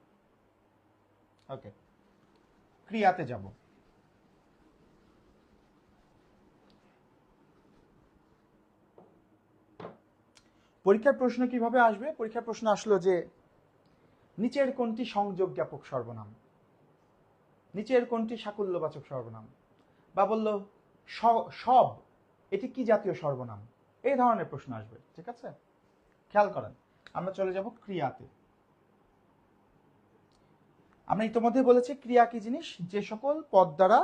ওকে, ক্রিয়াতে যাব। পরীক্ষার প্রশ্ন কিভাবে আসবে? পরীক্ষার প্রশ্ন আসলো যে নিচের কোনটি সংযোগ জ্ঞাপক সর্বনাম, নিচের কোনটি সাকুল্যবাচক সর্বনাম, বা বলল সব, এটি কি জাতীয় সর্বনাম, এই ধরনের প্রশ্ন আসবে। ঠিক আছে, খেয়াল করেন। আমরা চলে যাব ক্রিয়াতে। আমরা ইতিমধ্যে বলেছি ক্রিয়া কি জিনিস? যে সকল পদ দ্বারা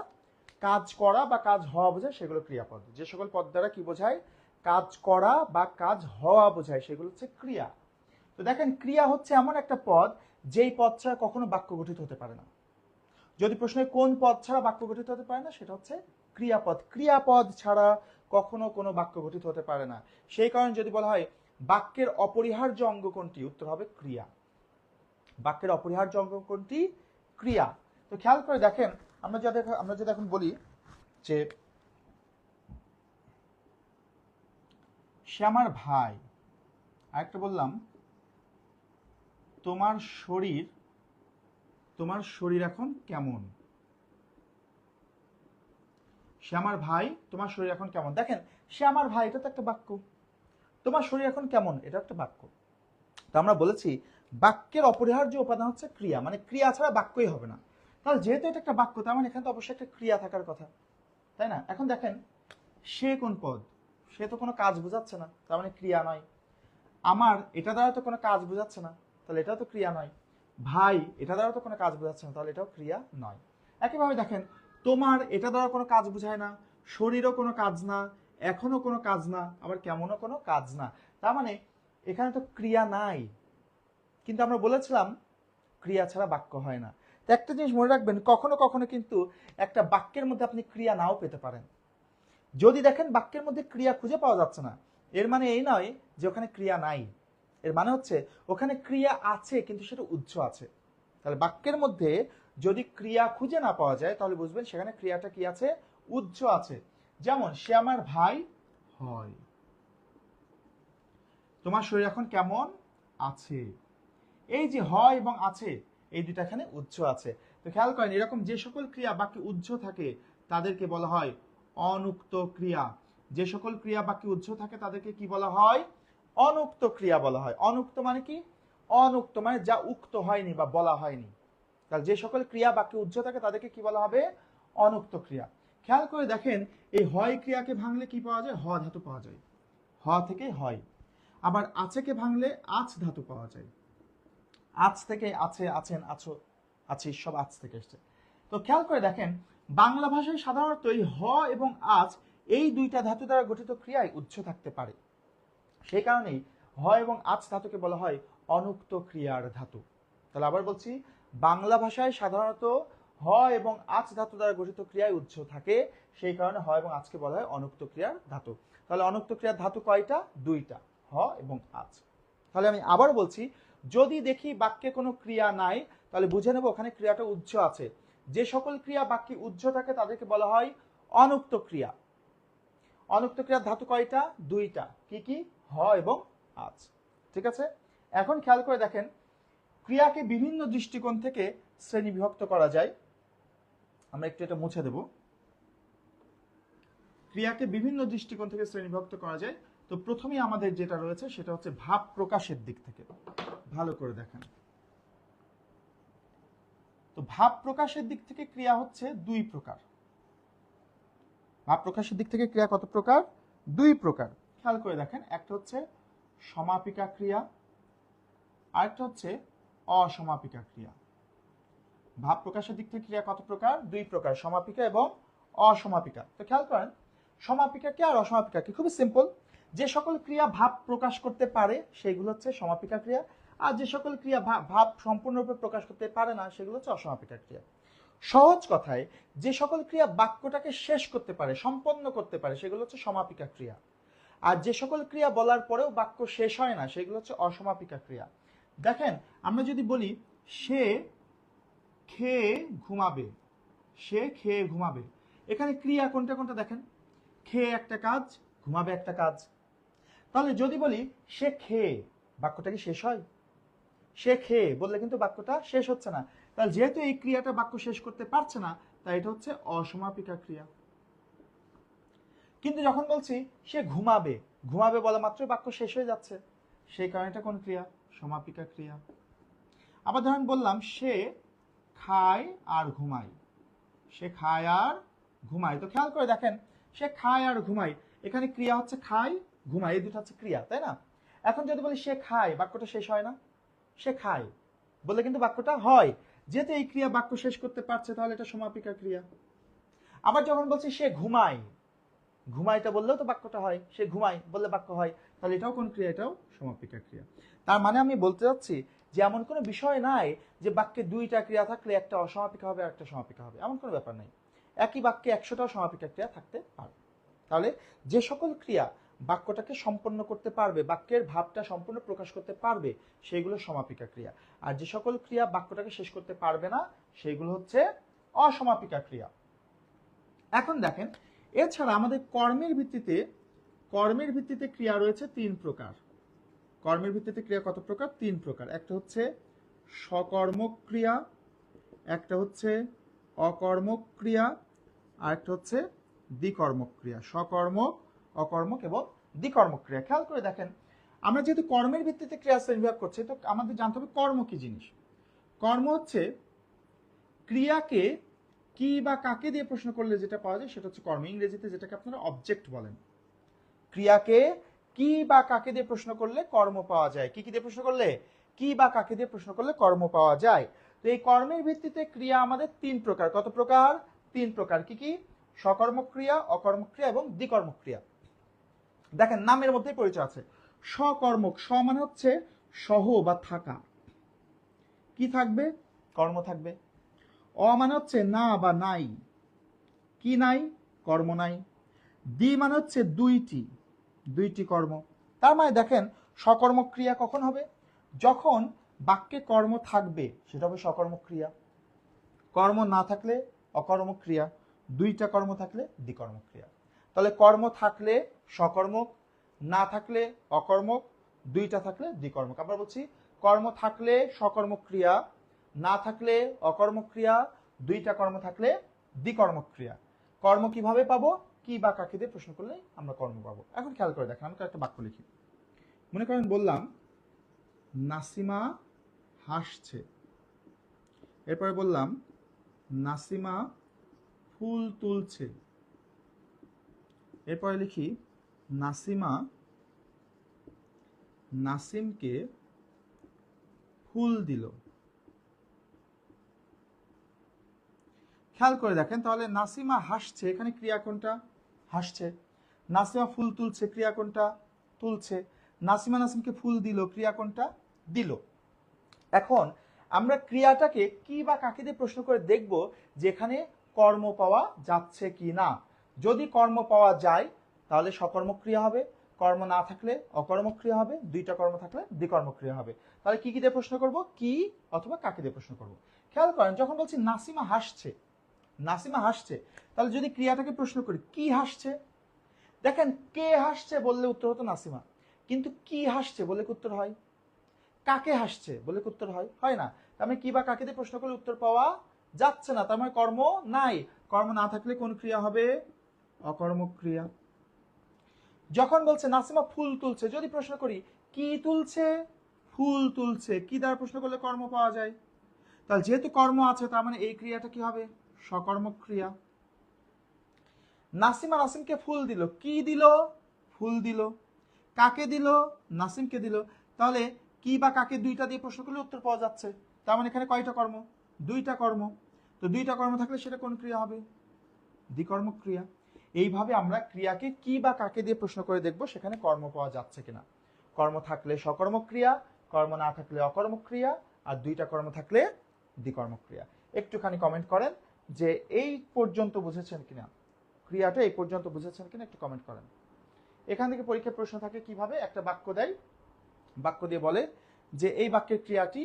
কাজ করা বা কাজ হওয়া বোঝায় সেগুলো ক্রিয়াপদ। যে সকল পদ দ্বারা কি বোঝায়? কাজ করা বা কাজ হওয়া বোঝায় সেগুলো হচ্ছে ক্রিয়া। তো দেখেন, ক্রিয়া হচ্ছে এমন একটা পদ যেই পদ ছাড়া কখনো বাক্য গঠিত হতে পারে না। যদি প্রশ্ন হয় কোন পদ ছাড়া বাক্য গঠিত হতে পারে না, সেটা হচ্ছে ক্রিয়াপদ। ক্রিয়াপদ ছাড়া কখনো কোনো বাক্য গঠিত হতে পারে না। সেই কারণে যদি বলা হয় বাক্যের অপরিহার্য অঙ্গ কোনটি, উত্তর হবে ক্রিয়া। বাক্যের অপরিহার্য অঙ্গ কোনটি? ক্রিয়া। তো খেয়াল করে দেখেন, আমরা যদি এখন বলি যে সে আমার ভাই, আরেকটা বললাম তোমার শরীর এখন কেমন। সে আমার ভাই, তোমার শরীর এখন কেমন। দেখেন, সে আমার ভাই এটা তো একটা বাক্য, তোমার শরীর এখন কেমন এটা একটা বাক্য। তো আমরা বলেছি বাক্যের অপরিহার্য উপাদান হচ্ছে ক্রিয়া, মানে ক্রিয়া ছাড়া বাক্যই হবে না। তাহলে যেহেতু এটা একটা বাক্য, তার মানে এখানে তো অবশ্যই একটা ক্রিয়া থাকার কথা, তাই না? এখন দেখেন, সে কোন পদ? সে তো কোনো কাজ বোঝাচ্ছে না, তার মানে ক্রিয়া নয়। আমার এটা দ্বারা তো কোনো কাজ বোঝাচ্ছে না, তাহলে এটাও তো ক্রিয়া নয়। ভাই এটা দ্বারা তো কোনো কাজ বোঝাচ্ছে না, তাহলে এটাও ক্রিয়া নয়। একইভাবে দেখেন, তোমার এটা দ্বারা কোনো কাজ বোঝায় না, শরীরও কোনো কাজ না, এখনো কোনো কাজ না, আবার কেমনও কোনো কাজ না, তার মানে এখানে তো ক্রিয়া নাই। কিন্তু আমরা বলেছিলাম ক্রিয়া ছাড়া বাক্য হয় না। তো একটা জিনিস মনে রাখবেন, কখনো কখনো কিন্তু একটা বাক্যের মধ্যে আপনি ক্রিয়া নাও পেতে পারেন। যদি দেখেন বাক্যের মধ্যে ক্রিয়া খুঁজে পাওয়া যাচ্ছে না, এর মানে এই নয় যে ওখানে ক্রিয়া নাই, এর মানে হচ্ছে ওখানে ক্রিয়া আছে কিন্তু সেটা উৎস আছে। তাহলে বাক্যের মধ্যে যদি ক্রিয়া খুঁজে না পাওয়া যায় তাহলে বুঝবেন সেখানে ক্রিয়াটা কি আছে, উৎস আছে। যেমন সে আমার ভাই হয়, তোমার শরীর এখন কেমন আছে, এই যে হয় এবং আছে এই দুটা এখানে উৎস আছে। তো খেয়াল করেন এরকম যে সকল ক্রিয়া বাক্যে উৎস থাকে তাদেরকে বলা হয় অনুক্ত ক্রিয়া। যে সকল ক্রিয়া বাক্যে উৎস থাকে তাদেরকে কি বলা হয়, অনুক্ত ক্রিয়া বলা হয়। অনুক্ত মানে কি, অনুক্ত মানে যা উক্ত হয়নি বা বলা হয়নি। তাহলে যে সকল ক্রিয়া বাক্যে উৎস থাকে তাদেরকে কি বলা হবে, অনুক্ত ক্রিয়া। খেয়াল করে দেখেন এই হয় ক্রিয়াকে ভাঙলে কি পাওয়া যায়, হ ধাতু পাওয়া যায়, হ থেকে হয়। আবার আছেকে ভাঙলে আছ ধাতু পাওয়া যায়, আজ থেকে আছে, আছেন, আছো, আছি, সব আজ থেকে এসছে। তো খেয়াল করে দেখেন বাংলা ভাষায় সাধারণত এই হ এবং আজ এই দুইটা ধাতু দ্বারা গঠিত ক্রিয়ায় উৎস থাকতে পারে। সেই কারণেই হ এবং আজ ধাতুকে বলা হয় অনুক্ত ক্রিয়ার ধাতু। তাহলে আবার বলছি, বাংলা ভাষায় সাধারণত হ এবং আজ ধাতু দ্বারা গঠিত ক্রিয়ায় উৎস থাকে, সেই কারণে হ এবং আজকে বলা হয় অনুক্ত ক্রিয়ার ধাতু। তাহলে অনুক্ত ক্রিয়ার ধাতু কয়টা, দুইটা, হ এবং আজ। তাহলে আমি আবার বলছি, যদি দেখি বাক্যে কোনো ক্রিয়া নাই তাহলে বুঝে নেব ওখানে ক্রিয়াটা উৎস আছে। যে সকল ক্রিয়া বাক্যে উৎস থাকে তাদেরকে বলা হয় অনুক্ত ক্রিয়া। অনুক্ত ক্রিয়ার ধাতু কয়টা, দুইটা, কি কি, হ এবং আজ। ঠিক আছে, এখন খেয়াল করে দেখেন ক্রিয়াকে বিভিন্ন দৃষ্টিকোণ থেকে শ্রেণী বিভক্ত করা যায়। আমরা একটু এটা মুছে দেব। ক্রিয়াকে বিভিন্ন দৃষ্টিকোণ থেকে শ্রেণীবিভক্ত করা যায়। তো প্রথমেই আমাদের যেটা রয়েছে সেটা হচ্ছে ভাব প্রকাশের দিক থেকে। ভালো করে দেখেন, তো ভাব প্রকাশের দিক থেকে ক্রিয়া হচ্ছে দুই প্রকার। ভাব প্রকাশের দিক থেকে ক্রিয়া কত প্রকার, দুই প্রকার। খেয়াল করে দেখেন, একটা হচ্ছে সমাপিকা ক্রিয়া, আরেকটা হচ্ছে অসমাপিকা ক্রিয়া। ভাব প্রকাশের দিক থেকে ক্রিয়া কত প্রকার, দুই প্রকার, সমাপিকা এবং অসমাপিকা। তো খেয়াল করেন সমাপিকা কি আর অসমাপিকা কি, খুবই সিম্পল। যে সকল ক্রিয়া ভাব প্রকাশ করতে পারে সেগুলো হচ্ছে সমাপিকা ক্রিয়া, আর যে সকল ক্রিয়া ভাব সম্পূর্ণরূপে প্রকাশ করতে পারে না সেগুলো হচ্ছে অসমাপিকা ক্রিয়া। সহজ কথায় যে সকল ক্রিয়া বাক্যটাকে শেষ করতে পারে, সম্পন্ন করতে পারে, সেগুলো হচ্ছে সমাপিকা ক্রিয়া। আর যে সকল ক্রিয়া বলার পরেও বাক্য শেষ হয় না সেগুলো হচ্ছে অসমাপিকা ক্রিয়া। দেখেন আমরা যদি বলি সে খেয়ে ঘুমাবে, সে খেয়ে ঘুমাবে, এখানে ক্রিয়া কোনটা কোনটা দেখেন, খেয়ে একটা কাজ, ঘুমাবে একটা কাজ। তাহলে যদি বলি সে খেয়ে, বাক্যটা কি শেষ হয়, সে খেয়ে বললে কিন্তু বাক্যটা শেষ হচ্ছে না। তাহলে যেহেতু এই ক্রিয়াটা বাক্য শেষ করতে পারছে না তাই এটা হচ্ছে অসমাপিকা ক্রিয়া। কিন্তু যখন বলছি সে ঘুমাবে, ঘুমাবে বলা মাত্র বাক্য শেষ হয়ে যাচ্ছে, সেই কারণে এটা কোন ক্রিয়া, সমাপিকা ক্রিয়া। আবার ধরেন বললাম সে খায় আর ঘুমায়, সে খায় আর ঘুমায়। তো খেয়াল করে দেখেন সে খায় আর ঘুমায়, এখানে ক্রিয়া হচ্ছে খায়, ঘুমায়, এই দুটো হচ্ছে ক্রিয়া, তাই না? এখন যদি বলি সে খায়, বাক্যটা শেষ হয় না, সে খায় বললে কিন্তু বাক্যটা হয়। যেহেতু এই ক্রিয়া বাক্য শেষ করতে পারছে তাহলে এটা সমাপিকা ক্রিয়া। আবার যখন বলছি সে ঘুমায়, ঘুমাইটা বললেও তো বাক্যটা হয়, সে ঘুমায় বললে বাক্য হয়, তাহলে এটাও কোন ক্রিয়া, এটাও সমাপিকা ক্রিয়া। তার মানে আমি বলতে চাচ্ছি যে এমন কোনো বিষয় নাই যে বাক্যে দুইটা ক্রিয়া থাকলে একটা অসমাপিকা হবে আর একটা সমাপিকা হবে, এমন কোনো ব্যাপার নাই। একই বাক্যে 100টাও সমাপিকা ক্রিয়া থাকতে পারে। তাহলে যে সকল ক্রিয়া বাক্যটাকে সম্পন্ন করতে পারবে, বাক্যের ভাবটা সম্পূর্ণ প্রকাশ করতে পারবে, সেইগুলো সমাপিকা ক্রিয়া। আর যে সকল ক্রিয়া বাক্যটাকে শেষ করতে পারবে না সেইগুলো হচ্ছে অসমাপিকা ক্রিয়া। এখন দেখেন এছাড়া আমাদের কর্মের ভিত্তিতে ক্রিয়া রয়েছে তিন প্রকার। কর্মের ভিত্তিতে ক্রিয়া কত প্রকার, তিন প্রকার। একটা হচ্ছে সকর্মক ক্রিয়া, একটা হচ্ছে অকর্মক ক্রিয়া, আর একটা হচ্ছে দ্বিকর্মক ক্রিয়া। সকর্মক, অকর্মক এবং দ্বিকর্মক ক্রিয়া। খেয়াল করে দেখেন আমরা যেহেতু কর্মের ভিত্তিতে ক্রিয়া শ্রেণীবিভাগ করছি তো আমাদের জানতে হবে কর্ম কি জিনিস। কর্ম হচ্ছে ক্রিয়াকে কি বা কাকে দিয়ে প্রশ্ন করলে যেটা পাওয়া যায় সেটা হচ্ছে কর্ম, ইংরেজিতে যেটাকে আপনারা অবজেক্ট বলেন। ক্রিয়াকে কি বা কাকে দিয়ে প্রশ্ন করলে কর্ম পাওয়া যায়, কি কি দিয়ে প্রশ্ন করলে, কি বা কাকে দিয়ে প্রশ্ন করলে কর্ম পাওয়া যায়। তো এই কর্মের ভিত্তিতে ক্রিয়া আমাদের তিন প্রকার। কত প্রকার, তিন প্রকার। কি কি, সকর্মক ক্রিয়া, অকর্মক ক্রিয়া এবং দ্বিকর্মক ক্রিয়া। দেখেন নামের মধ্যেই পরিচয় আছে। সকর্মক, স মানে হচ্ছে সহ বা থাকা, কি থাকবে? কর্ম থাকবে। অ মানে হচ্ছে না বা নাই, কি নাই? কর্ম নাই। দ্বি মানে হচ্ছে দুইটি কর্ম। তার মানে দেখেন সকর্মক ক্রিয়া কখন হবে? যখন বাক্যে কর্ম থাকবে সেটা হবে সকর্মক ক্রিয়া, কর্ম না থাকলে অকর্মক ক্রিয়া, দুইটা কর্ম থাকলে দ্বিকর্মক ক্রিয়া। তাহলে কর্ম থাকলে সকর্মক, না থাকলে অকর্মক, দুইটা থাকলে দ্বিকর্মক। আবার বলছি, কর্ম থাকলে সকর্মক ক্রিয়া, না থাকলে অকর্মক ক্রিয়া, দুইটা কর্ম থাকলে দ্বিকর্মক ক্রিয়া। কর্ম কিভাবে পাবো? কি বা কাকে দিয়ে প্রশ্ন করলে আমরা কর্ম পাবো। এখন খেয়াল করে দেখেন, আমি একটা বাক্য লিখি। মনে করেন বললাম নাসিমা হাসছে, এরপরে বললাম নাসিমা ফুল তুলছে, এরপরে লিখি নাসিমা নাসিমকে ফুল দিল। খেয়াল করে দেখেন তাহলে নাসিমা হাসছে, এখানে ক্রিয়া কোনটা? হাসছে। নাসিমা ফুল তুলছে, ক্রিয়া কোনটা? তুলছে। নাসিমা নাসিমকে ফুল দিল, ক্রিয়া কোনটা? দিল। এখন আমরা ক্রিয়াটাকে কি বা কাকে দিয়ে প্রশ্ন করে দেখব যেখানে কর্ম পাওয়া যাচ্ছে কি না। যদি কর্ম পাওয়া যায় তাহলে সকর্মক ক্রিয়া হবে, কর্ম না থাকলে অকর্মক ক্রিয়া হবে, দুইটা কর্ম থাকলে দ্বিকর্মক ক্রিয়া হবে। তাহলে কি দিয়ে প্রশ্ন করব? কি অথবা কাকে দিয়ে প্রশ্ন করব। খেয়াল করেন যখন বলছি নাসিমা হাসছে, নাসিমা হাসছে, তাহলে যদি ক্রিয়াটাকে প্রশ্ন করি কি হাসছে, দেখেন কে হাসছে বললে উত্তর হতো নাসিমা, কিন্তু কি হাসছে বলে উত্তর হয়? কাকে হাসছে বলে উত্তর হয়? হয় না। তার মানে কি বা কাকে দিয়ে প্রশ্ন করলে উত্তর পাওয়া যাচ্ছে না, তার মানে কর্ম নাই। কর্ম না থাকলে কোন ক্রিয়া হবে? অকর্মক ক্রিয়া। যখন বলছে নাসিমা ফুল তুলছে, যদি প্রশ্ন করি কি তুলছে? ফুল তুলছে, কি দ্বারা প্রশ্ন করলে কর্ম পাওয়া যায়? তাহলে যেহেতু কর্ম আছে তার মানে এই ক্রিয়াটা কি হবে? সকর্মক ক্রিয়া। নাসিমা নাসিমকে ফুল দিল, কি দিল? ফুল দিল। কাকে দিল? নাসিমকে দিল। তাহলে কি বা কাকে দুইটা দিয়ে প্রশ্ন করলে উত্তর পাওয়া যাচ্ছে, তার মানে এখানে কয়টা কর্ম? দুইটা কর্ম। তো দুইটা কর্ম থাকলে সেটা কোন ক্রিয়া হবে? দ্বিকর্মক ক্রিয়া। এইভাবে আমরা ক্রিয়াকে কি বা কাকে দিয়ে প্রশ্ন করে দেখব সেখানে কর্ম পাওয়া যাচ্ছে কিনা। কর্ম থাকলে সকর্মক ক্রিয়া, কর্ম না থাকলে অকর্মক ক্রিয়া, আর দুইটা কর্ম থাকলে দ্বিকর্মক ক্রিয়া। একটুখানি কমেন্ট করেন যে এই পর্যন্ত বুঝেছেন কিনা, ক্রিয়াটা এই পর্যন্ত বুঝেছেন কিনা একটু কমেন্ট করেন। এখান থেকে পরীক্ষার প্রশ্ন থাকে কিভাবে, একটা বাক্য দেয়, বাক্য দিয়ে বলে যে এই বাক্যের ক্রিয়াটি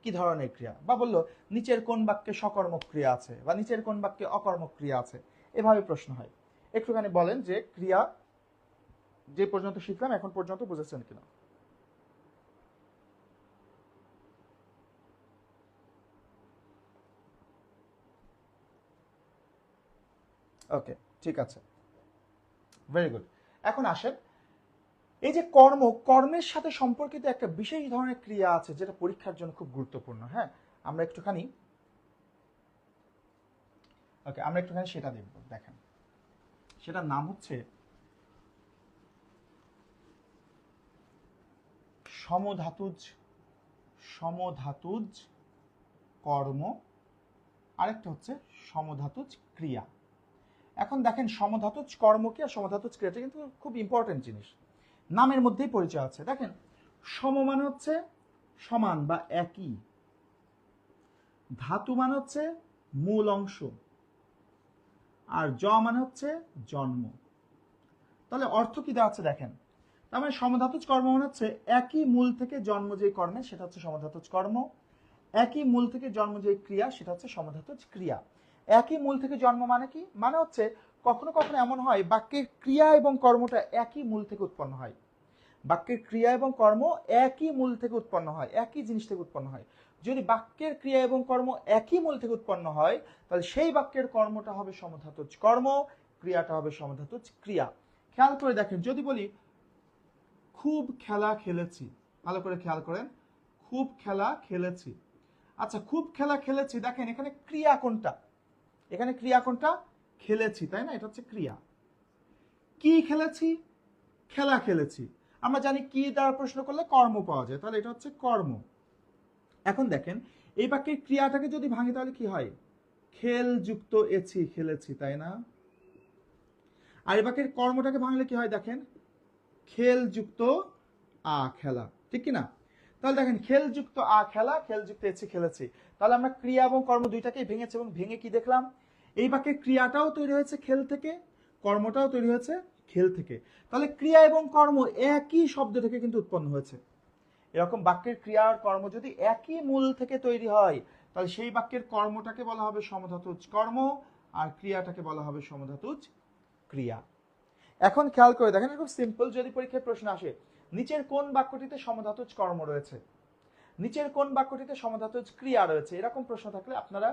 কি ধরনের ক্রিয়া, বা বললো নিচের কোন বাক্যে সকর্মক ক্রিয়া আছে বা নিচের কোন বাক্যে অকর্মক ক্রিয়া আছে, এভাবে প্রশ্ন হয়। একটুখানি বলেন যে ক্রিয়া যে পর্যন্ত শিখলাম এখন পর্যন্ত বুঝেছেন কিনা। ওকে, ঠিক আছে, ভেরি গুড। এখন আসেন এই যে কর্ম, কর্মের সাথে সম্পর্কিত একটা বিশেষ ধরনের ক্রিয়া আছে যেটা পরীক্ষার জন্য খুব গুরুত্বপূর্ণ। হ্যাঁ, আমরা একটুখানি সেটা দেখব। দেখেন সেটার নাম হচ্ছে সমধাতুজ, সমধাতুজ কর্ম, আরেকটা হচ্ছে সমধাতুজ ক্রিয়া। এখন দেখেন সমধাতুজ কর্ম কি আর সমধাতুজ ক্রিয়াটা কিন্তু খুব ইম্পর্টেন্ট জিনিস, নামের মধ্যেই পরিচয় আছে। দেখেন সম মানে হচ্ছে সমান বা একই, ধাতু মানে হচ্ছে মূল অংশ, আর জ মানে হচ্ছে জন্ম। তাহলে অর্থ কি দেওয়া আছে দেখেন, তার মানে সমধাতুজ কর্ম মানে হচ্ছে একই মূল থেকে জন্ম যে কর্মে সেটা হচ্ছে সমধাতুজ কর্ম, একই মূল থেকে জন্ম যে ক্রিয়া সেটা হচ্ছে সমধাতুজ ক্রিয়া। একই মূল থেকে জন্ম মানে কি? মানে হচ্ছে কখনো কখনো এমন হয় বাক্যের ক্রিয়া এবং কর্মটা একই মূল থেকে উৎপন্ন হয়, বাক্যের ক্রিয়া এবং কর্ম একই মূল থেকে উৎপন্ন হয়, একই জিনিস থেকে উৎপন্ন হয়। যদি বাক্যের ক্রিয়া এবং কর্ম একই মূল থেকে উৎপন্ন হয় তাহলে সেই বাক্যের কর্মটা হবে সমধাতুজ কর্ম, ক্রিয়াটা হবে সমধাতুজ ক্রিয়া। খেয়াল করে দেখেন যদি বলি খুব খেলা খেলেছি, ভালো করে খেয়াল করেন, খুব খেলা খেলেছি। আচ্ছা খুব খেলা খেলেছি, দেখেন এখানে ক্রিয়া কোনটা? এখানে ক্রিয়া কোনটা? খেলেছি, তাই না? এটা হচ্ছে ক্রিয়া। কি খেলেছি? খেলা খেলেছি। আমরা জানি কি দ্বারা প্রশ্ন করলে কর্ম পাওয়া যায়, তাহলে এটা হচ্ছে কর্ম। এখন দেখেন এই বাক্যের ক্রিয়াটাকে যদি ভাঙি তাহলে কি হয়? খেল যুক্ত এছি, খেলেছি, তাই না? আর এই বাক্যের কর্মটাকে ভাঙলে কি হয়? দেখেন খেল যুক্ত খেলা, ঠিক কি না? তাহলে দেখেন খেলযুক্ত আ খেলা, খেলযুক্ত এছে খেলেছি। তাহলে আমরা ক্রিয়া এবং কর্ম দুইটাকেই ভেঙেছি এবং ভেঙে কি দেখলাম, এই বাক্যে ক্রিয়াটাও তৈরি হয়েছে খেল থেকে, কর্মটাও তৈরি হয়েছে খেল থেকে। তাহলে ক্রিয়া এবং কর্ম একই শব্দ থেকে কিন্তু উৎপন্ন হয়েছে। এরকম বাক্যের ক্রিয়া আর কর্ম যদি একই মূল থেকে তৈরি হয়, তাহলে সেই বাক্যের কর্মটাকে বলা হবে সমধাতুজ কর্ম, আর ক্রিয়াটাকে বলা হবে সমধাতুজ ক্রিয়া। এখন খেয়াল করে দেখেন, খুব সিম্পল, যদি পরীক্ষায় প্রশ্ন আসে নিচের কোন বাক্যটিতে সমধাতুজ কর্ম রয়েছে, নিচের কোন বাক্যটিতে সমধাতুজ ক্রিয়া রয়েছে, এরকম প্রশ্ন থাকলে আপনারা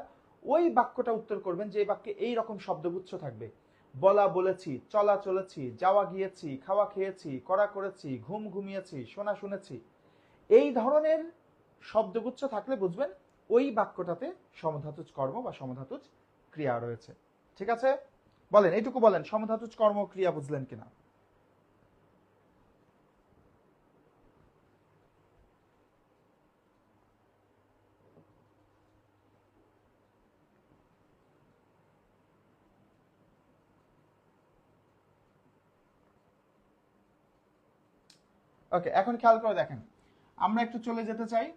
ওই বাক্যটা উত্তর করবেন যে বাক্যে এই রকম শব্দগুচ্ছ থাকবে। বলা বলেছি, চলা চলেছি, যাওয়া গিয়েছি, খাওয়া খেয়েছি, করা করেছি, ঘুম ঘুমিয়েছি, শোনা শুনেছি, এই ধরনের শব্দগুচ্ছ থাকলে বুঝবেন ওই বাক্যটাতে সমধাতুজ কর্ম বা সমধাতুজ ক্রিয়া রয়েছে। ঠিক আছে, বলেন এইটুকু বলেন, সমধাতুজ কর্ম ক্রিয়া বুঝলেন কিনা? ওকে, এখন খেয়াল করে দেখেন, আমরা একটু চলে যেতে চাই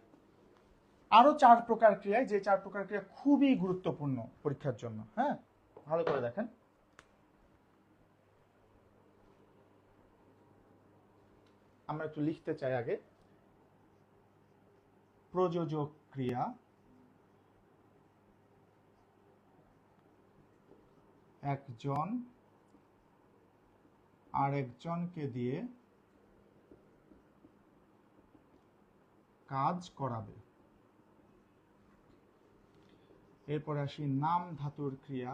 আরো 4 প্রকার ক্রিয়ায়, যে 4 প্রকার ক্রিয়া খুবই গুরুত্বপূর্ণ পরীক্ষার জন্য। হ্যাঁ, ভালো করে দেখেন। আমরা একটু লিখতে চাই আগে, প্রযোজক ক্রিয়া, একজন আরেকজনকে দিয়ে কাজ করাবে। এরপরে আসি নাম ধাতুর ক্রিয়া,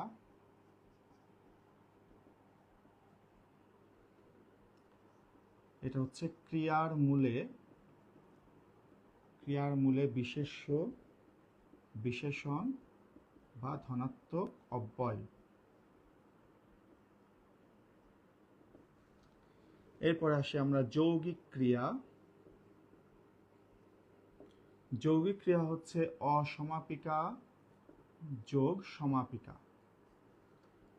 এটা হচ্ছে ক্রিয়ার মূলে বিশেষ্য, বিশেষণ বা ধনাত্মক অব্যয়। এরপরে আসি আমরা যৌগিক ক্রিয়া। যৌগিক ক্রিয়া হচ্ছে অসমাপিকা যোগ সমাপিকা।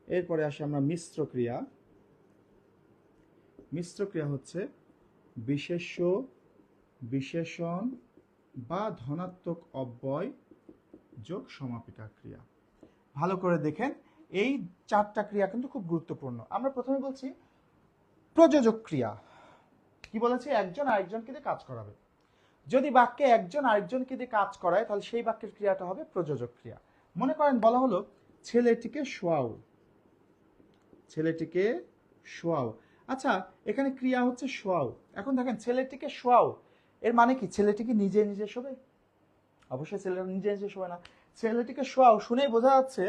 এরপরে আসি আমরা মিশ্র ক্রিয়া। মিশ্র ক্রিয়া হচ্ছে বিশেষ্য, বিশেষণ বা ধনাত্মক অব্যয় যোগ সমাপিকা ক্রিয়া। ভালো করে দেখেন, এই 4টা ক্রিয়া কিন্তু খুব গুরুত্বপূর্ণ। আমরা প্রথমে বলছি প্রযোজক ক্রিয়া। কি বলেছি? একজন আরেকজনকে দিয়ে কাজ করাবে। যদি বাক্যে একজন আরেকজনকে দিয়ে কাজ করায়, তাহলে সেই বাক্যের ক্রিয়াটা হবে প্রযোজক ক্রিয়া। মনে করেন বলা হলো ছেলেটিকে শোয়াও, ছেলেটিকে শোয়াও। আচ্ছা, এখানে ক্রিয়া হচ্ছে শোয়াও। এখন দেখেন ছেলেটিকে শোয়াও এর মানে কি? ছেলেটি কি নিজে নিজে শোবে? অবশ্যই ছেলেটা নিজে নিজে শোবে না। ছেলেটিকে শোয়াও শুনেই বোঝা যাচ্ছে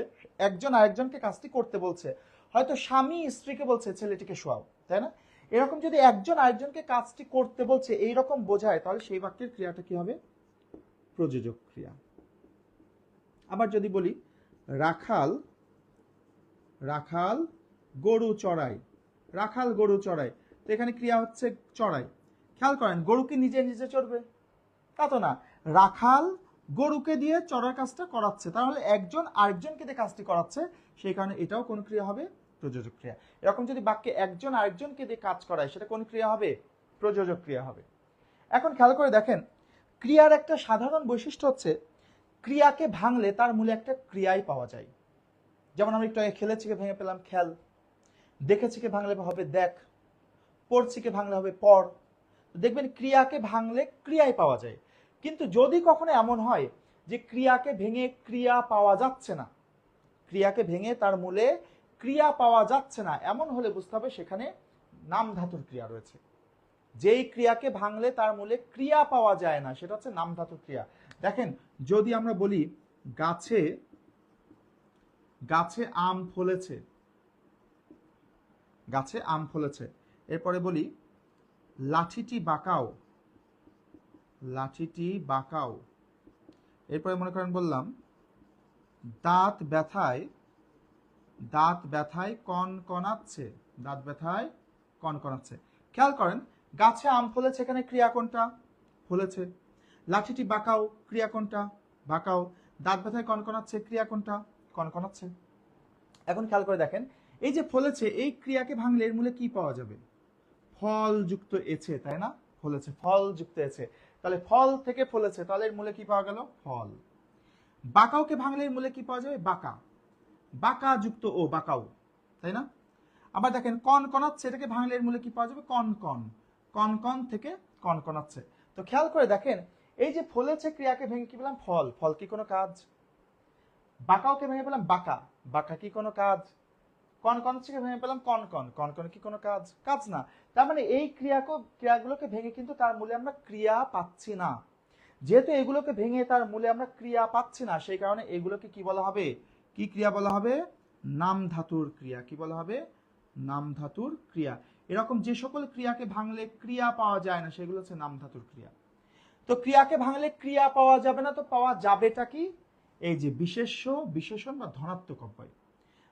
একজন আরেকজনকে কাজটি করতে বলছে। হয়তো স্বামী স্ত্রীকে বলছে ছেলেটিকে শোয়াও, তাই না? এরকম যদি একজন আরেকজনকে কাজটি করতে বলছে এইরকম বোঝায়, তাহলে সেই বাক্যের ক্রিয়াটা কি হবে? প্রযোজক ক্রিয়া। আবার যদি বলি রাখাল রাখাল গরু চড়ায়, রাখাল গরু চড়ায়, তো এখানে ক্রিয়া হচ্ছে চড়ায়। খেয়াল করেন, গরু কি নিজে নিজে চড়বে? তা তো না। রাখাল গরুকে দিয়ে চড়ার কাজটা করাচ্ছে, তাহলে একজন আরেকজনকে দিয়ে কাজটি করাচ্ছে, সেই কারণে এটাও কোন ক্রিয়া হবে? প্রযোজক ক্রিয়া। এরকম যদি বাক্যে একজন আরেকজনকে দিয়ে কাজ করায়, সেটা কোন ক্রিয়া হবে? প্রযোজক ক্রিয়া হবে। এখন খেয়াল করে দেখেন, ক্রিয়ার একটা সাধারণ বৈশিষ্ট্য হচ্ছে ক্রিয়াকে ভাঙলে তার মূলে একটা ক্রিয়াই পাওয়া যায়। যেমন আমরা একটু আগে খেলেছিকে ভেঙে পেলাম খেল, দেখেছিকে ভাঙলে হবে দেখ, পড়ছিকে ভাঙলে হবে পড়। দেখবেন ক্রিয়াকে ভাঙলে ক্রিয়াই পাওয়া যায়। কিন্তু যদি কখনো এমন হয় যে ক্রিয়াকে ভেঙে ক্রিয়া পাওয়া যাচ্ছে না, ক্রিয়াকে ভেঙে তার মূলে ক্রিয়া পাওয়া যাচ্ছে না, এমন হলে বুঝতে হবে সেখানে নাম ধাতুর ক্রিয়া রয়েছে। যেই ক্রিয়াকে ভাঙলে তার মূলে ক্রিয়া পাওয়া যায় না, সেটা হচ্ছে নাম ধাতুর ক্রিয়া। দেখেন, যদি আমরা বলি গাছে গাছে আম ফলেছে, গাছে আম ফলেছে, এরপরে বলি লাঠিটি বাঁকাও, লাঠিটি বাঁকাও, এরপরে মনে করেন বললাম দাঁত ব্যথায়, দাঁত ব্যথায় কনকনাচ্ছে, দাঁত ব্যথায় কনকনাচ্ছে। খেয়াল করেন, গাছে আম ফলেছে, এখানে ক্রিয়া কোনটা? ফলেছে। লাঠিটি বাঁকাও, ক্রিয়া কোনটা? বাঁকাও। দাঁত ব্যথায় কনকনাচ্ছে, ক্রিয়া কোনটা? কনকনাচ্ছে। এখন খেয়াল করে দেখেন, এই যে ফলেছে, এই ক্রিয়াকে ভাঙলে এর মূলে কি পাওয়া যাবে? ফল যুক্ত এছে, তাই না? ফলেছে, ফল যুক্ত এছে। তাহলে ফল থেকে ফলেছে, তাহলে এর মূলে কি পাওয়া গেল? ফল। বাঁকাওকে ভাঙলে এর মূলে কি পাওয়া যাবে? বাঁকা। বাঁকা যুক্ত ও, বাঁকাও, তাই না? আবার দেখেন কন কনাচ্ছে, এটাকে ভাঙলে এর মূলে কি পাওয়া যাবে? কন কন। কন কন থেকে কন কনাচ্ছে। তো খেয়াল করে দেখেন, এই যে ফলেছে ক্রিয়াকে ভেঙে কি পেলাম? ফল। ফল কি কোনো কাজ? বাঁকাওকে ভেঙে পেলাম বাঁকা। বাঁকা কি কোনো কাজ? কন কনাচ্ছেকে ভেঙে পেলাম কন কন। কন কন কি কোনো কাজ? কাজ না। তার মানে এই ক্রিয়াগুলোকে ভেঙে কিন্তু তার মূলে আমরা ক্রিয়া পাচ্ছি না। যেহেতু এগুলোকে ভেঙে তার মূলে আমরা ক্রিয়া পাচ্ছি না, সেই কারণে এগুলোকে কি বলা হবে? কি ক্রিয়া বলা হবে? নাম ধাতুর ক্রিয়া। কি বলা হবে? নাম ধাতুর ক্রিয়া। এরকম যে সকল ক্রিয়াকে ভাঙলে ক্রিয়া পাওয়া যায় না, সেগুলো হচ্ছে নাম ধাতুর ক্রিয়া। তো ক্রিয়াকে ভাঙলে ক্রিয়া পাওয়া যাবে না, তো পাওয়া যাবেটা কি? এই যে বিশেষ্য, বিশেষণ বা ধনাত্মক অব্যয়।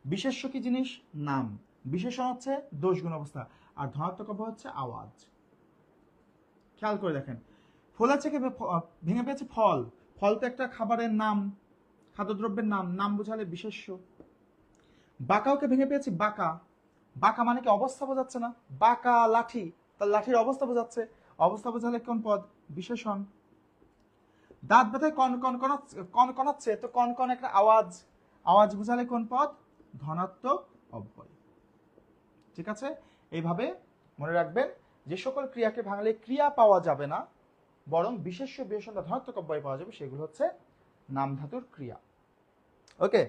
বিশেষ্য কি জিনিস? নাম। বিশেষণ হচ্ছে দোষ গুণ অবস্থা, আর ধনাত্মক অব্যয় হচ্ছে আওয়াজ। খেয়াল করে দেখেন, ফলেছে ভেঙে পেয়েছে ফল। ফল তো একটা খাবারের নাম, খাদ্যদ্রব্যের নাম। নাম বোঝালে বিশেষ্য। বাঁকাওকে ভেঙে পেয়েছি বাঁকা। বাঁকা মানে কি অবস্থা বোঝাচ্ছে না? বাঁকা লাঠি, তার লাঠির অবস্থা বোঝাচ্ছে। অবস্থা বোঝালে কোন পদ? বিশেষণ। দাঁত ব্যথায় কন কন কন কনাচ্ছে, তো কন কন একটা আওয়াজ। আওয়াজ বোঝালে কোন পদ? ধনাত্মক অব্যয়। ঠিক আছে? এইভাবে মনে রাখবেন, যে সকল ক্রিয়াকে ভাঙলে ক্রিয়া পাওয়া যাবে না, বরং বিশেষ্য, বিশেষণ বা ধনাত্মক অব্যয় পাওয়া যাবে, সেগুলো হচ্ছে নাম ধাতুর ক্রিয়া। ওকে,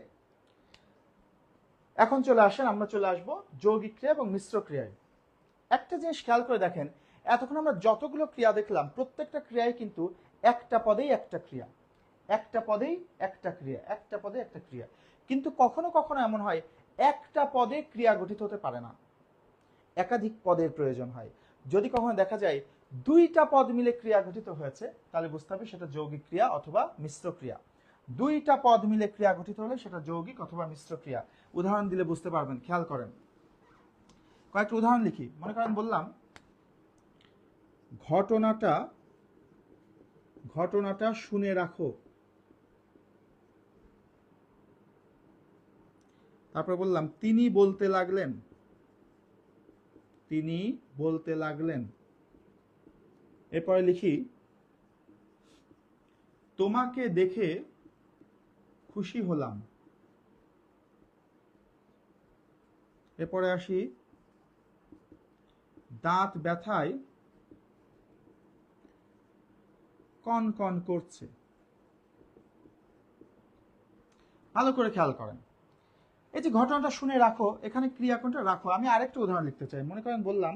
এখন চলে আসেন, আমরা চলে আসবো যৌগিক ক্রিয়া এবং মিশ্র ক্রিয়ায়। একটা জিনিস খেয়াল করে দেখেন, এতক্ষণ আমরা যতগুলো ক্রিয়া দেখলাম, প্রত্যেকটা ক্রিয়ায় কিন্তু একটা পদেই একটা ক্রিয়া, একটা পদেই একটা ক্রিয়া, একটা পদে একটা ক্রিয়া। কিন্তু কখনো কখনো এমন হয় একটা পদে ক্রিয়া গঠিত হতে পারে না, একাধিক পদের প্রয়োজন হয়। যদি কখনো দেখা যায় দুইটা পদ মিলে ক্রিয়া গঠিত হয়েছে, তাহলে বুঝতে হবে সেটা যৌগিক ক্রিয়া অথবা মিশ্র ক্রিয়া। দুইটা পদ মিলে ক্রিয়া গঠিত হলে সেটা যৌগিক অথবা মিশ্র ক্রিয়া। উদাহরণ দিলে বুঝতে পারবেন, খেয়াল করেন। কয়েকটা উদাহরণ লিখি। মনে করেন বললাম ঘটনাটা শুনে রাখো। তারপরে বললাম তিনি বলতে লাগলেন। এরপরে লিখি তোমাকে দেখে খুশি হলাম। এরপরে আসি দাঁত ব্যথায় কন কন করছে। ভালো করে খেয়াল করেন, এই যে ঘটনাটা শুনে রাখো, এখানে ক্রিয়া কোনটা? রাখো। আমি আরেকটা উদাহরণ লিখতে চাই। মনে করেন বললাম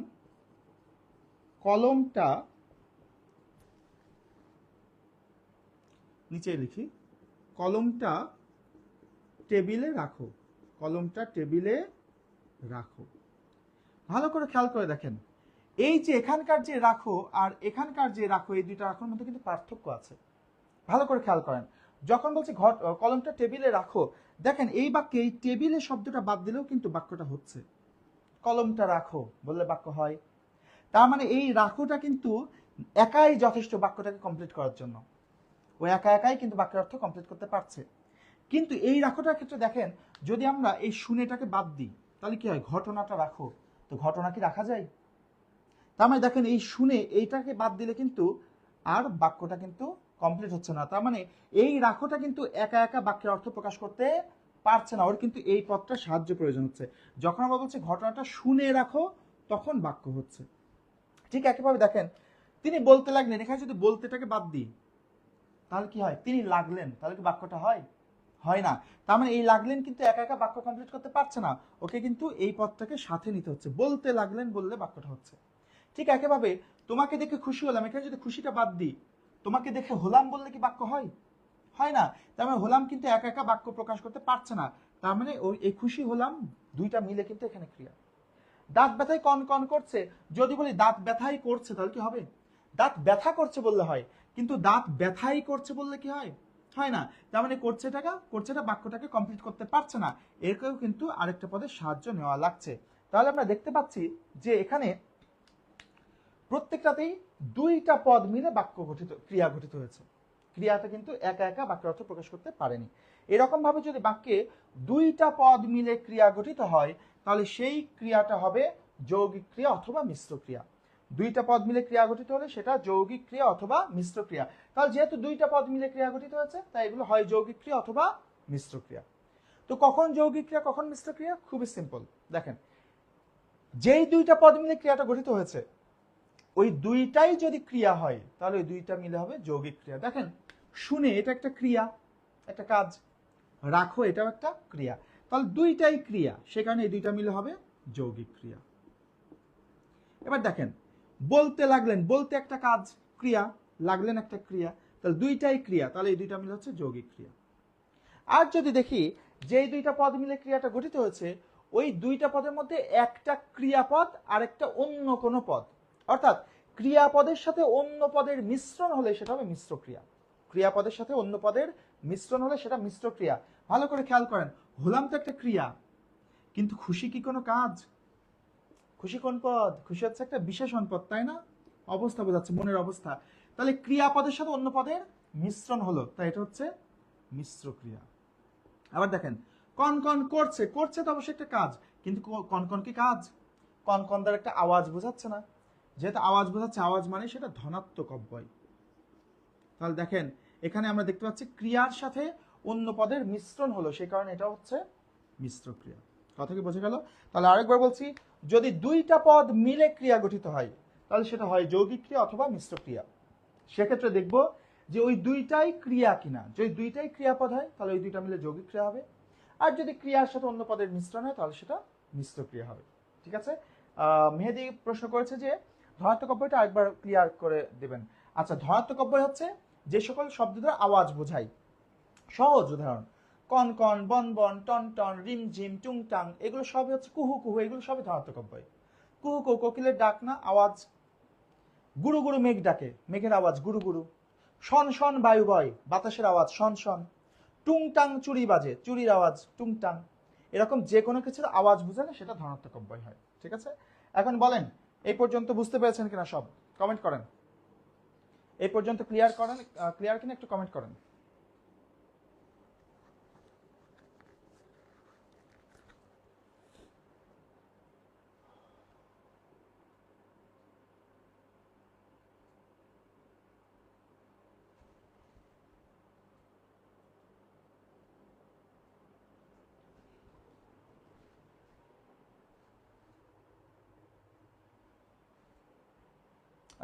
কলমটা, নিচে লিখি কলমটা টেবিলে রাখো। কলমটা টেবিলে রাখো। ভালো করে খেয়াল করে দেখেন, এই যে এখানকার যে রাখো আর এখানকার যে রাখো, এই দুইটা রাখোর মধ্যে কিন্তু পার্থক্য আছে। ভালো করে খেয়াল করেন, যখন বলছি কলমটা টেবিলে রাখো, দেখেন এই বাক্যে এই টেবিলে শব্দটা বাদ দিলেও কিন্তু বাক্যটা হচ্ছে। কলমটা রাখো বললে বাক্য হয়। তার মানে এই রাখোটা কিন্তু একাই যথেষ্ট বাক্যটাকে কমপ্লিট করার জন্য। ও একা একাই কিন্তু বাক্যের অর্থ কমপ্লিট করতে পারছে। কিন্তু এই রাখোটার ক্ষেত্রে দেখেন, যদি আমরা এই শুনেটাকে বাদ দিই, তাহলে কি হয়? ঘটনাটা রাখো, তো ঘটনা কি রাখা যায়? তার মানে দেখেন এই শুনে এইটাকে বাদ দিলে কিন্তু আর বাক্যটা কিন্তু কমপ্লিট হচ্ছে না। তার মানে এই রাখোটা কিন্তু একা একা বাক্যের অর্থ প্রকাশ করতে পারছে না, ওর কিন্তু এই পদটা সাহায্য প্রয়োজন হচ্ছে। যখন আমরা বলছি ঘটনাটা শুনে রাখো, তখন বাক্য হচ্ছে। ঠিক একইভাবে দেখেন তিনি বলতে লাগলেন, এখানে যদি বলতেটাকে বাদ দিই, তাহলে কি হয়? তিনি লাগলেন, তাহলে কি বাক্যটা হয়? হয় না। তার মানে এই লাগলেন কিন্তু একা একা বাক্য কমপ্লিট করতে পারছে না, ওকে কিন্তু এই পদটাকে সাথে নিতে হচ্ছে। বলতে লাগলেন বললে বাক্যটা হচ্ছে। ঠিক একইভাবে তোমাকে দেখে খুশি হলাম, এখানে যদি খুশিটা বাদ দিই, তোমাকে দেখে হলাম বললে কি বাক্য হয়? হয় না। তার মানে হলাম কিন্তু একা একা বাক্য প্রকাশ করতে পারছে না। তার মানে ওই এই খুশি হলাম দুইটা মিলে কিন্তু এখানে ক্রিয়া। দাঁত ব্যথায় কন কন করছে, যদি বলি দাঁত ব্যথাই করছে, তাহলে কি হবে? দাঁত ব্যথা করছে বললে হয়, কিন্তু দাঁত ব্যথাই করছে বললে কি হয়? হয় না। তার মানে করছেটা বাক্যটাকে কমপ্লিট করতে পারছে না, এরকেও কিন্তু আরেকটা পদের সাহায্য নেওয়া লাগছে। তাহলে আমরা দেখতে পাচ্ছি যে এখানে প্রত্যেকটাতেই দুইটা পদ মিলে ক্রিয়া গঠিত হয়েছে। ক্রিয়াটা কিন্তু একা একা বাক্যের অর্থ প্রকাশ করতে পারেনি। এরকম ভাবে যদি বাক্যে দুইটা পদ মিলে ক্রিয়া গঠিত হয়, তাহলে সেই ক্রিয়াটা হবে যৌগিক ক্রিয়া অথবা মিশ্র ক্রিয়া। দুইটা পদ মিলে ক্রিয়া গঠিত হলে সেটা যৌগিক ক্রিয়া অথবা মিশ্র ক্রিয়া। তাহলে যেহেতু দুইটা পদ মিলে ক্রিয়া গঠিত হয়েছে, তাই এগুলো হয় যৌগিক ক্রিয়া অথবা মিশ্র ক্রিয়া। তো কখন যৌগিক ক্রিয়া কখন মিশ্র ক্রিয়া? খুবই সিম্পল। দেখেন, যেই দুইটা পদ মিলে ক্রিয়াটা গঠিত হয়েছে, ওই দুইটাই যদি ক্রিয়া হয় তাহলে ওই দুইটা মিলে হবে যৌগিক ক্রিয়া। দেখেন, শুনে এটা একটা ক্রিয়া, একটা কাজ, রাখো এটাও একটা ক্রিয়া, তাহলে দুইটাই ক্রিয়া, সে কারণে এই দুইটা মিলে হবে যৌগিক ক্রিয়া। এবার দেখেন, বলতে লাগলেন, বলতে একটা কাজ, ক্রিয়া, লাগলেন একটা ক্রিয়া, তাহলে দুইটাই ক্রিয়া, তাহলে এই দুইটা মিলে হচ্ছে যৌগিক ক্রিয়া। আর যদি দেখি যে এই দুইটা পদ মিলে ক্রিয়াটা গঠিত হয়েছে, ওই দুইটা পদের মধ্যে একটা ক্রিয়াপদ আর একটা অন্য কোনো পদ, অর্থাৎ ক্রিয়াপদের সাথে অন্য পদের মিশ্রণ হলে সেটা হবে মিশ্র ক্রিয়া। ক্রিয়াপদের সাথে অন্য পদের মিশ্রণ হলে সেটা মিশ্র ক্রিয়া। ভালো করে খেয়াল করেন, হলাম তো একটা ক্রিয়া, কিন্তু খুশি কি কোনো কাজ? খুশি কোন পদ? খুশি হচ্ছে একটা বিশেষণ পদ, তাই না? অবস্থা বোঝাচ্ছে, মনের অবস্থা। তাহলে ক্রিয়াপদের সাথে অন্য পদের মিশ্রণ হলো, তাই এটা হচ্ছে মিশ্র ক্রিয়া। আবার দেখেন, কনকন করছে, করছে তো অবশ্যই একটা কাজ, কিন্তু কনকন কি কাজ? কনকন দ্বারা একটা আওয়াজ বোঝাচ্ছে না? যেহেতু আওয়াজ বোঝাচ্ছে, আওয়াজ মানে সেটা ধনাত্মক অব্যয়। তাহলে দেখেন, এখানে আমরা দেখতে পাচ্ছি ক্রিয়ার সাথে অন্য পদের মিশ্রণ হলো, সেই কারণে এটা হচ্ছে মিশ্র ক্রিয়া। কথা কি বোঝা গেল? তাহলে আরেকবার বলছি, যদি দুইটা পদ মিলে ক্রিয়া গঠিত হয় তাহলে সেটা হয় যৌগিক ক্রিয়া অথবা মিশ্র ক্রিয়া। সেক্ষেত্রে দেখব যে ওই দুইটাই ক্রিয়া কিনা। যদি দুইটাই ক্রিয়াপদ হয় তাহলে ওই দুইটা মিলে যৌগিক ক্রিয়া হবে, আর যদি ক্রিয়ার সাথে অন্য পদের মিশ্রণ হয় তাহলে সেটা মিশ্র ক্রিয়া হবে। ঠিক আছে? মেহেদি প্রশ্ন করেছে যে ধনাত্মক অব্যয়টা আরেকবার ক্লিয়ার করে দেবেন। আচ্ছা, ধনাত্মক অব্যয় হচ্ছে যে সকল শব্দ দ্বারা আওয়াজ বোঝায়। সহজ উদাহরণ, কন কন, বন বন, টন টন, রিম ঝিম, টুংটাং, এগুলো সবই হচ্ছে কুহু কুহু, এগুলো সবই ধনাত্মক অব্যয়। কুহু কুহু কোকিলের ডাক না, আওয়াজ। গুরু গুরু মেঘ ডাকে, মেঘের আওয়াজ গুরু গুরু। শন শন বায়ু বয়, বাতাসের আওয়াজ শন শন। টুংটাং চুরি বাজে, চুরির আওয়াজ টুংটাং। এরকম যে কোনো কিছুর আওয়াজ বুঝালে সেটা ধনাত্মক অব্যয় হয়। ঠিক আছে? এখন বলেন, এই পর্যন্ত বুঝতে পেরেছেন কিনা সব? কমেন্ট করেন। এই পর্যন্ত ক্লিয়ার কিনা একটু কমেন্ট করেন।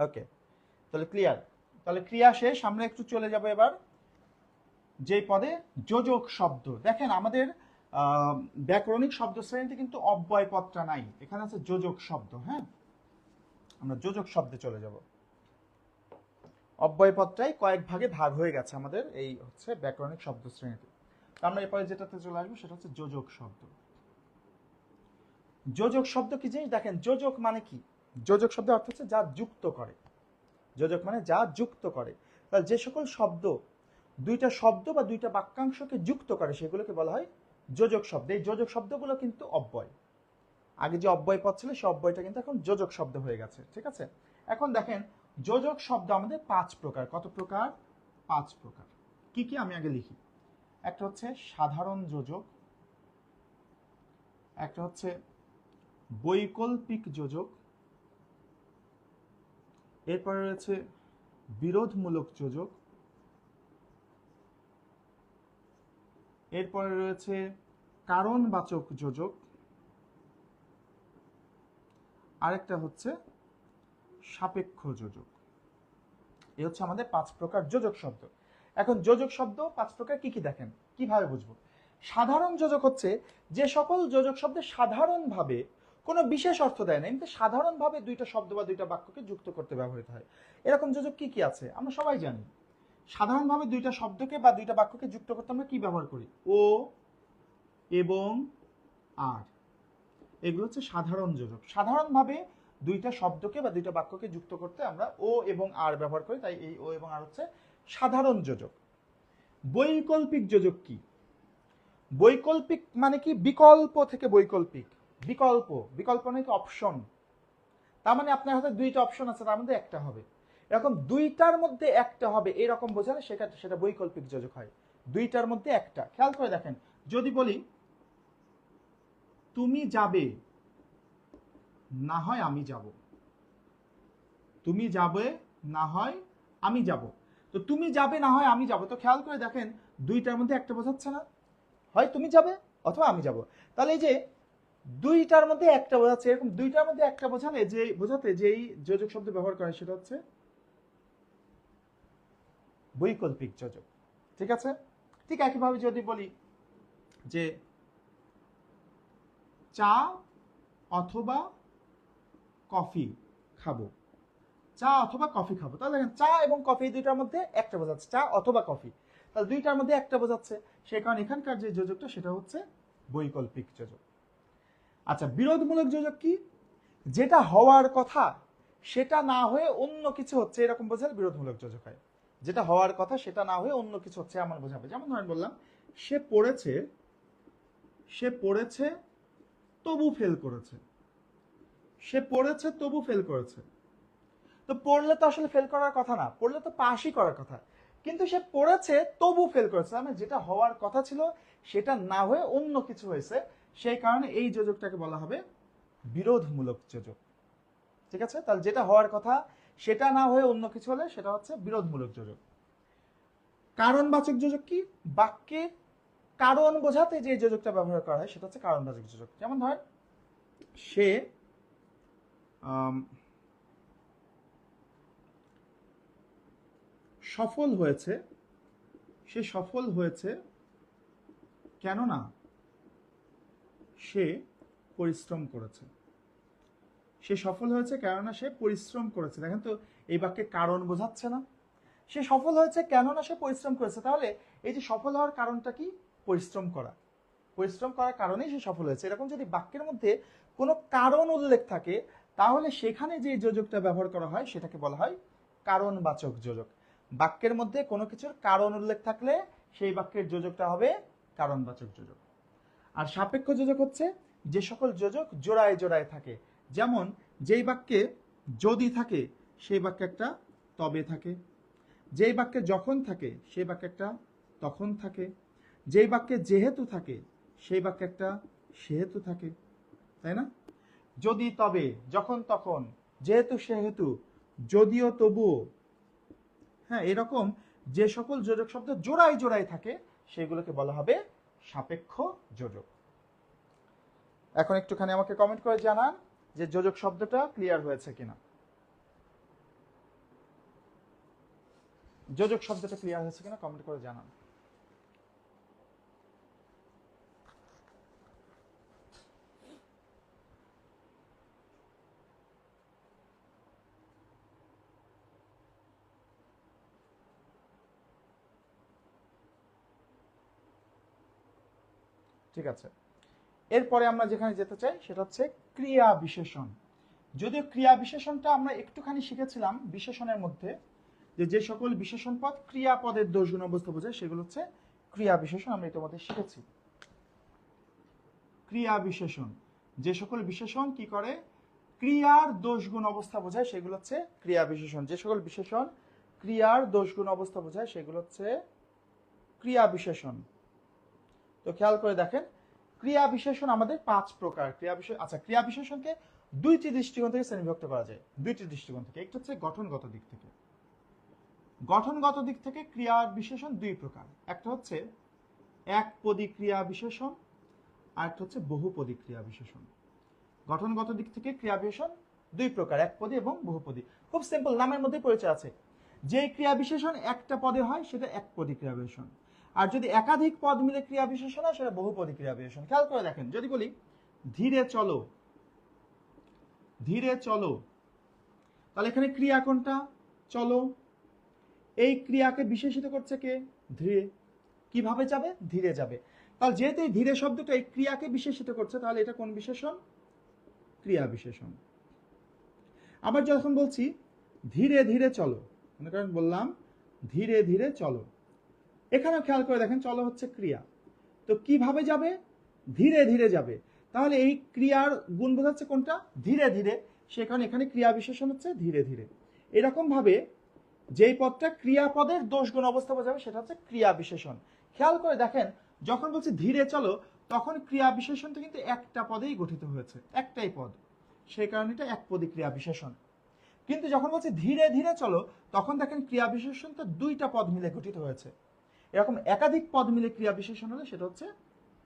ওকে, তাহলে ক্লিয়ার। তাহলে ক্রিয়া শেষ, আমরা একটু চলে যাব এবার যে পদে যোজক শব্দ। দেখেন, আমাদের ব্যাকরণিক শব্দ শ্রেণীতে কিন্তু অব্যয় পদটা নাই, এখানে আছে যোজক শব্দ। হ্যাঁ, আমরা যোজক শব্দে চলে যাব। অব্যয় পদটাই কয়েক ভাগে ভাগ হয়ে গেছে আমাদের এই হচ্ছে ব্যাকরণিক শব্দ শ্রেণীতে। আমরা এরপরে যেটাতে চলে আসবো সেটা হচ্ছে যোজক শব্দ। যোজক শব্দ কি জিনিস? দেখেন, যোজক মানে কি? যোজক শব্দের অর্থ হচ্ছে যা যুক্ত করে। যোজক মানে যা যুক্ত করে। তাহলে যে সকল শব্দ দুইটা শব্দ বা দুইটা বাক্যাংশকে যুক্ত করে সেগুলোকে বলা হয় যোজক শব্দ। এই যোজক শব্দগুলো কিন্তু অব্যয়। আগে যে অব্যয় পদ ছিল সে অব্যয়টা কিন্তু এখন যোজক শব্দ হয়ে গেছে। ঠিক আছে? এখন দেখেন, যোজক শব্দ আমাদের 5 প্রকার। কত প্রকার? 5 প্রকার। কি কি আমি আগে লিখি। একটা হচ্ছে সাধারণ যোজক, একটা হচ্ছে বৈকল্পিক যোজক, এরপরে রয়েছে বিরোধমূলক যোজক, এরপরে রয়েছে কারণবাচক যোজক, আরেকটা হচ্ছে সাপেক্ষ যোজক। এই হচ্ছে আমাদের 5 প্রকার যোজক শব্দ। এখন যোজক শব্দ 5 প্রকার কি কি দেখেন, কিভাবে বুঝবো? সাধারণ যোজক হচ্ছে যে সকল যোজক শব্দে সাধারণভাবে কোনো বিশেষ অর্থ দেয় না, কিন্তু সাধারণভাবে দুইটা শব্দ বা দুইটা বাক্যকে যুক্ত করতে ব্যবহৃত হয়। এরকম যোজক কি কি আছে আমরা সবাই জানি। সাধারণভাবে দুইটা শব্দকে বা দুইটা বাক্যকে যুক্ত করতে আমরা কি ব্যবহার করি? ও এবং আর, এগুলো হচ্ছে সাধারণ যোজক। সাধারণভাবে দুইটা শব্দকে বা দুইটা বাক্যকে যুক্ত করতে আমরা ও এবং আর ব্যবহার করি, তাই এই ও এবং আর হচ্ছে সাধারণ যোজক। বৈকল্পিক যোজক কি? বৈকল্পিক মানে কি? বিকল্প থেকে বৈকল্পিক। বিকল্প, বিকল্প মানে কি? অপশন। তার মানে আপনার হাতে দুইটা অপশন আছে, তার মধ্যে একটা হবে। এরকম দুইটার মধ্যে একটা হবে এরকম বোঝালে সেটা বৈকল্পিক যোজক হয়। দুইটার মধ্যে একটা। খেয়াল করে দেখেন, যদি বলি তুমি যাবে, না হয় আমি যাব, তুমি যাবে না হয় আমি যাব। তো তুমি যাবে না হয় আমি যাব, তো খেয়াল করে দেখেন দুইটার মধ্যে একটা বোঝাচ্ছে না, হয় তুমি যাবে অথবা আমি যাব। তাহলে এই যে দুইটার মধ্যে একটা বোঝাচ্ছে, এরকম দুইটার মধ্যে একটা বোঝালে যে বোঝাতে যেই যোজক শব্দ ব্যবহার করে সেটা হচ্ছে বৈকল্পিক যোজক। ঠিক আছে, ঠিক একইভাবে যদি বলি যে চা অথবা কফি খাবো, চা অথবা কফি খাবো, তাহলে দেখেন চা এবং কফি দুইটার মধ্যে একটা বোঝাচ্ছে, চা অথবা কফি, তাহলে দুইটার মধ্যে একটা বোঝাচ্ছে, সেই কারণে এখানকার যে যোজকটা সেটা হচ্ছে বৈকল্পিক যোজক। আচ্ছা, বিরোধমূলক যোজক কি? যেটা হওয়ার কথা সেটা না হয়ে অন্য কিছু হচ্ছে, এরকম বোঝালে বিরোধমূলক যোজক হয়। যেটা হওয়ার কথা সেটা না হয়ে অন্য কিছু হচ্ছে এমন বোঝাবে। যেমন ধরেন বললাম সে পড়েছে তবু ফেল করেছে, সে পড়েছে তবু ফেল করেছে। তো পড়লে তো আসলে ফেল করার কথা না, পড়লে তো পাসই করার কথা, কিন্তু সে পড়েছে তবু ফেল করেছে, মানে যেটা হওয়ার কথা ছিল সেটা না হয়ে অন্য কিছু হয়েছে, সেই কারণে এই যোজকটাকে বলা হবে বিরোধমূলক যোজক। ঠিক আছে, তাহলে যেটা হওয়ার কথা সেটা না হয়ে অন্য কিছু হলে সেটা হচ্ছে বিরোধমূলক যোজক। কারণবাচক যোজক কি? বাক্যে কারণ বোঝাতে যে যোজকটা ব্যবহার করা হয় সেটা হচ্ছে কারণবাচক যোজক। যেমন ধর সে সফল হয়েছে, সে সফল হয়েছে কেননা সে পরিশ্রম করেছে, সে সফল হয়েছে কেননা সে পরিশ্রম করেছে। দেখেন তো এই বাক্যে কারণ বোঝাচ্ছে না, সে সফল হয়েছে কেননা সে পরিশ্রম করেছে, তাহলে এই যে সফল হওয়ার কারণটা কি? পরিশ্রম করা, পরিশ্রম করার কারণেই সে সফল হয়েছে। এরকম যদি বাক্যের মধ্যে কোনো কারণ উল্লেখ থাকে তাহলে সেখানে যে যোজকটা ব্যবহার করা হয় সেটাকে বলা হয় কারণবাচক যোজক। বাক্যের মধ্যে কোনো কিছুর কারণ উল্লেখ থাকলে সেই বাক্যের যোজকটা হবে কারণবাচক যোজক। আর সাপেক্ষ যোজক হচ্ছে যে সকল যোজক জোড়ায় জোড়ায় থাকে। যেমন যেই বাক্যে যদি থাকে সেই বাক্যে একটা তবে থাকে, যেই বাক্যে যখন থাকে সেই বাক্যে একটা তখন থাকে, যেই বাক্যে যেহেতু থাকে সেই বাক্যে একটা সেহেতু থাকে, তাই না? যদি তবে, যখন তখন, যেহেতু সেহেতু, যদিও তবুও, হ্যাঁ, এরকম যে সকল যোজক শব্দ জোড়ায় জোড়ায় থাকে সেগুলোকে বলা হবে সাপেক্ষ যোজক। এখন একটুখানি আমাকে কমেন্ট করে জানান যে যোজক শব্দটা ক্লিয়ার হয়েছে কিনা। যোজক শব্দটা ক্লিয়ার হয়েছে কিনা কমেন্ট করে জানান। ঠিক আছে, এরপরে আমরা যেখানে যেতে চাই সেটা হচ্ছে ক্রিয়া বিশেষণ। যদিও ক্রিয়া বিশেষণটা আমরা একটুখানি শিখেছিলাম বিশেষণের মধ্যে, যে সকল বিশেষণ পদ ক্রিয়াপদের দোষ গুণ অবস্থা বোঝায় সেগুলো হচ্ছে ক্রিয়া বিশেষণ, আমরা ইতিমধ্যে শিখেছি। ক্রিয়া বিশেষণ, যে সকল বিশেষণ কি করে ক্রিয়ার দোষ গুণ অবস্থা বোঝায় সেগুলো হচ্ছে ক্রিয়া বিশেষণ। যে সকল বিশেষণ ক্রিয়ার দোষ গুণ অবস্থা বোঝায় সেগুলো হচ্ছে ক্রিয়া বিশেষণ। তো খেয়াল করে দেখেন ক্রিয়া বিশেষণ আমাদের 5 প্রকার। ক্রিয়া বিশেষণকে দুইটি দৃষ্টিকোণ থেকে শ্রেণীবিভক্ত করা যায়, দুইটি দৃষ্টিকোণ থেকে। একটা হচ্ছে গঠনগত দিক থেকে। গঠনগত দিক থেকে ক্রিয়া বিশেষণ দুই প্রকার, একটা হচ্ছে একপদী ক্রিয়া বিশেষণ আর একটা হচ্ছে বহুপদী ক্রিয়া বিশেষণ। গঠনগত দিক থেকে ক্রিয়া বিশেষণ দুই প্রকার, একপদী এবং বহুপদী। খুব সিম্পল, নামের মধ্যে পরিচয় আছে। যে ক্রিয়া বিশেষণ একটা পদে হয় সেটা একপদী ক্রিয়া বিশেষণ, আর যদি একাধিক পদ মিলে ক্রিয়া বিশেষণ হয় সেটা বহুপদী ক্রিয়া বিশেষণ। খেয়াল করে দেখেন, যদি বলি ধীরে চলো, ধীরে চলো, তাহলে এখানে ক্রিয়া কোনটা? চলো। এই ক্রিয়াকে বিশেষিত করছে কে? ধীরে। কিভাবে যাবে? ধীরে যাবে। তাহলে যেহেতু এই ধীরে শব্দটা এই ক্রিয়াকে বিশেষিত করছে তাহলে এটা কোন বিশেষণ? ক্রিয়া বিশেষণ। আবার যখন বলছি ধীরে ধীরে চলো, মনে করেন বললাম ধীরে ধীরে চলো, এখানেও খেয়াল করে দেখেন চলো হচ্ছে ক্রিয়া, তো কিভাবে যাবে? ধীরে ধীরে যাবে। তাহলে এই ক্রিয়ার গুণ বোঝাচ্ছে কোনটা? ধীরে ধীরে, সেখানে এখানে ক্রিয়া বিশেষণ হচ্ছে ধীরে ধীরে। এরকম ভাবে যেই পদটা ক্রিয়াপদের দোষ গুণ অবস্থা বোঝাবে সেটা হচ্ছে ক্রিয়া বিশেষণ। খেয়াল করে দেখেন যখন বলছি ধীরে চলো তখন ক্রিয়া বিশেষণটা কিন্তু একটা পদেই গঠিত হয়েছে, একটাই পদ, সেই কারণে এটা একপদী ক্রিয়া বিশেষণ। কিন্তু যখন বলছে ধীরে ধীরে চলো, তখন দেখেন ক্রিয়া বিশেষণ তো দুইটা পদ মিলে গঠিত হয়েছে। এরকম একাধিক পদ মিলে ক্রিয়া বিশেষণ হলে সেটা হচ্ছে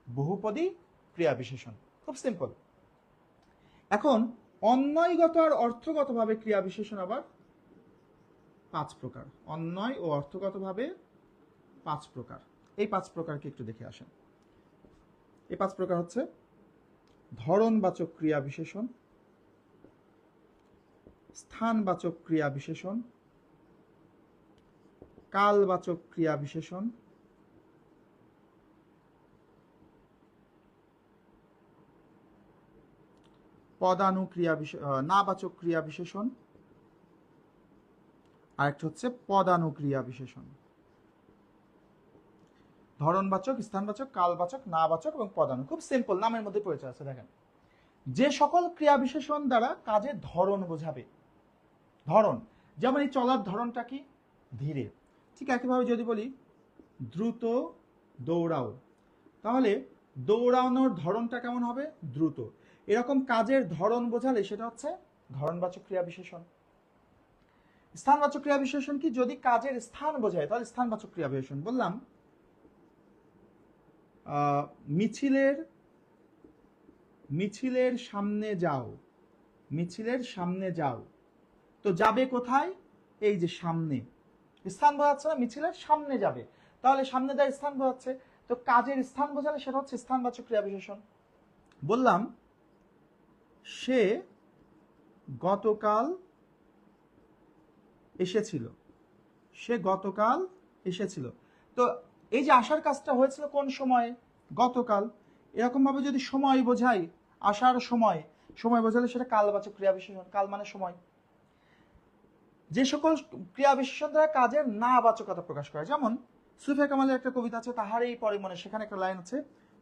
বহুপদী ক্রিয়া বিশেষণ। খুব সিম্পল। এখন অন্বয়গত আর অর্থগতভাবে ক্রিয়া বিশেষণ আবার 5 প্রকার। অন্বয় ও অর্থগতভাবে 5 প্রকার। এই 5 প্রকারকে একটু দেখে আসেন। এই 5 প্রকার হচ্ছে ধরনবাচক ক্রিয়া বিশেষণ, স্থানবাচক ক্রিয়া বিশেষণ, কালবাচক ক্রিয়া বিশেষণ, পদানুক্রিয়া নাবাচক ক্রিয়া বিশেষণ, আরেকটা হচ্ছে পদানুক্রিয়া বিশেষণ। ধরনবাচক, স্থানবাচক, কালবাচক, নাবাচক এবং পদানু। খুব সিম্পল, নামের মধ্যে পরিচয় আছে। দেখেন, যে সকল ক্রিয়া বিশেষণ দ্বারা কাজের ধরন বোঝাবে। ধরন যেমন এই চলার ধরনটা কি? ধীরে। ঠিক একইভাবে যদি বলি দ্রুত দৌড়াও, তাহলে দৌড়ানোর ধরনটা কেমন হবে? দ্রুত। এরকম কাজের ধরন বোঝালে সেটা হচ্ছে ধরনবাচক ক্রিয়া বিশেষণ। স্থানবাচক ক্রিয়া বিশেষণ কি? যদি কাজের স্থান বোঝায় তাহলে স্থানবাচক ক্রিয়া বিশেষণ। বললাম মিছিলের সামনে যাও, মিছিলের সামনে যাও, তো যাবে কোথায়? এই যে সামনে, স্থান বোঝাচ্ছে না, মিছিলের সামনে যাবে, তাহলে সামনে যায় স্থান বোঝাচ্ছে। তো কাজের স্থান বোঝালে সেটা হচ্ছে স্থানবাচক ক্রিয়া বিশেষণ। বললাম সে গতকাল এসেছিল, সে গতকাল এসেছিল, তো এই যে আসার কাজটা হয়েছিল কোন সময়ে? গতকাল। এরকম ভাবে যদি সময় বোঝাই, আসার সময়, সময় বোঝালে সেটা কালবাচক ক্রিয়া বিশেষণ। কাল মানে সময়। যে সকল ক্রিয়া বিশেষণ দ্বারা কাজের না বাচকতা প্রকাশ করে, যেমন সুফিয়া কামালের একটা কবিতা আছে তাহারই পরে মনে, সেখানে একটা লাইন আছে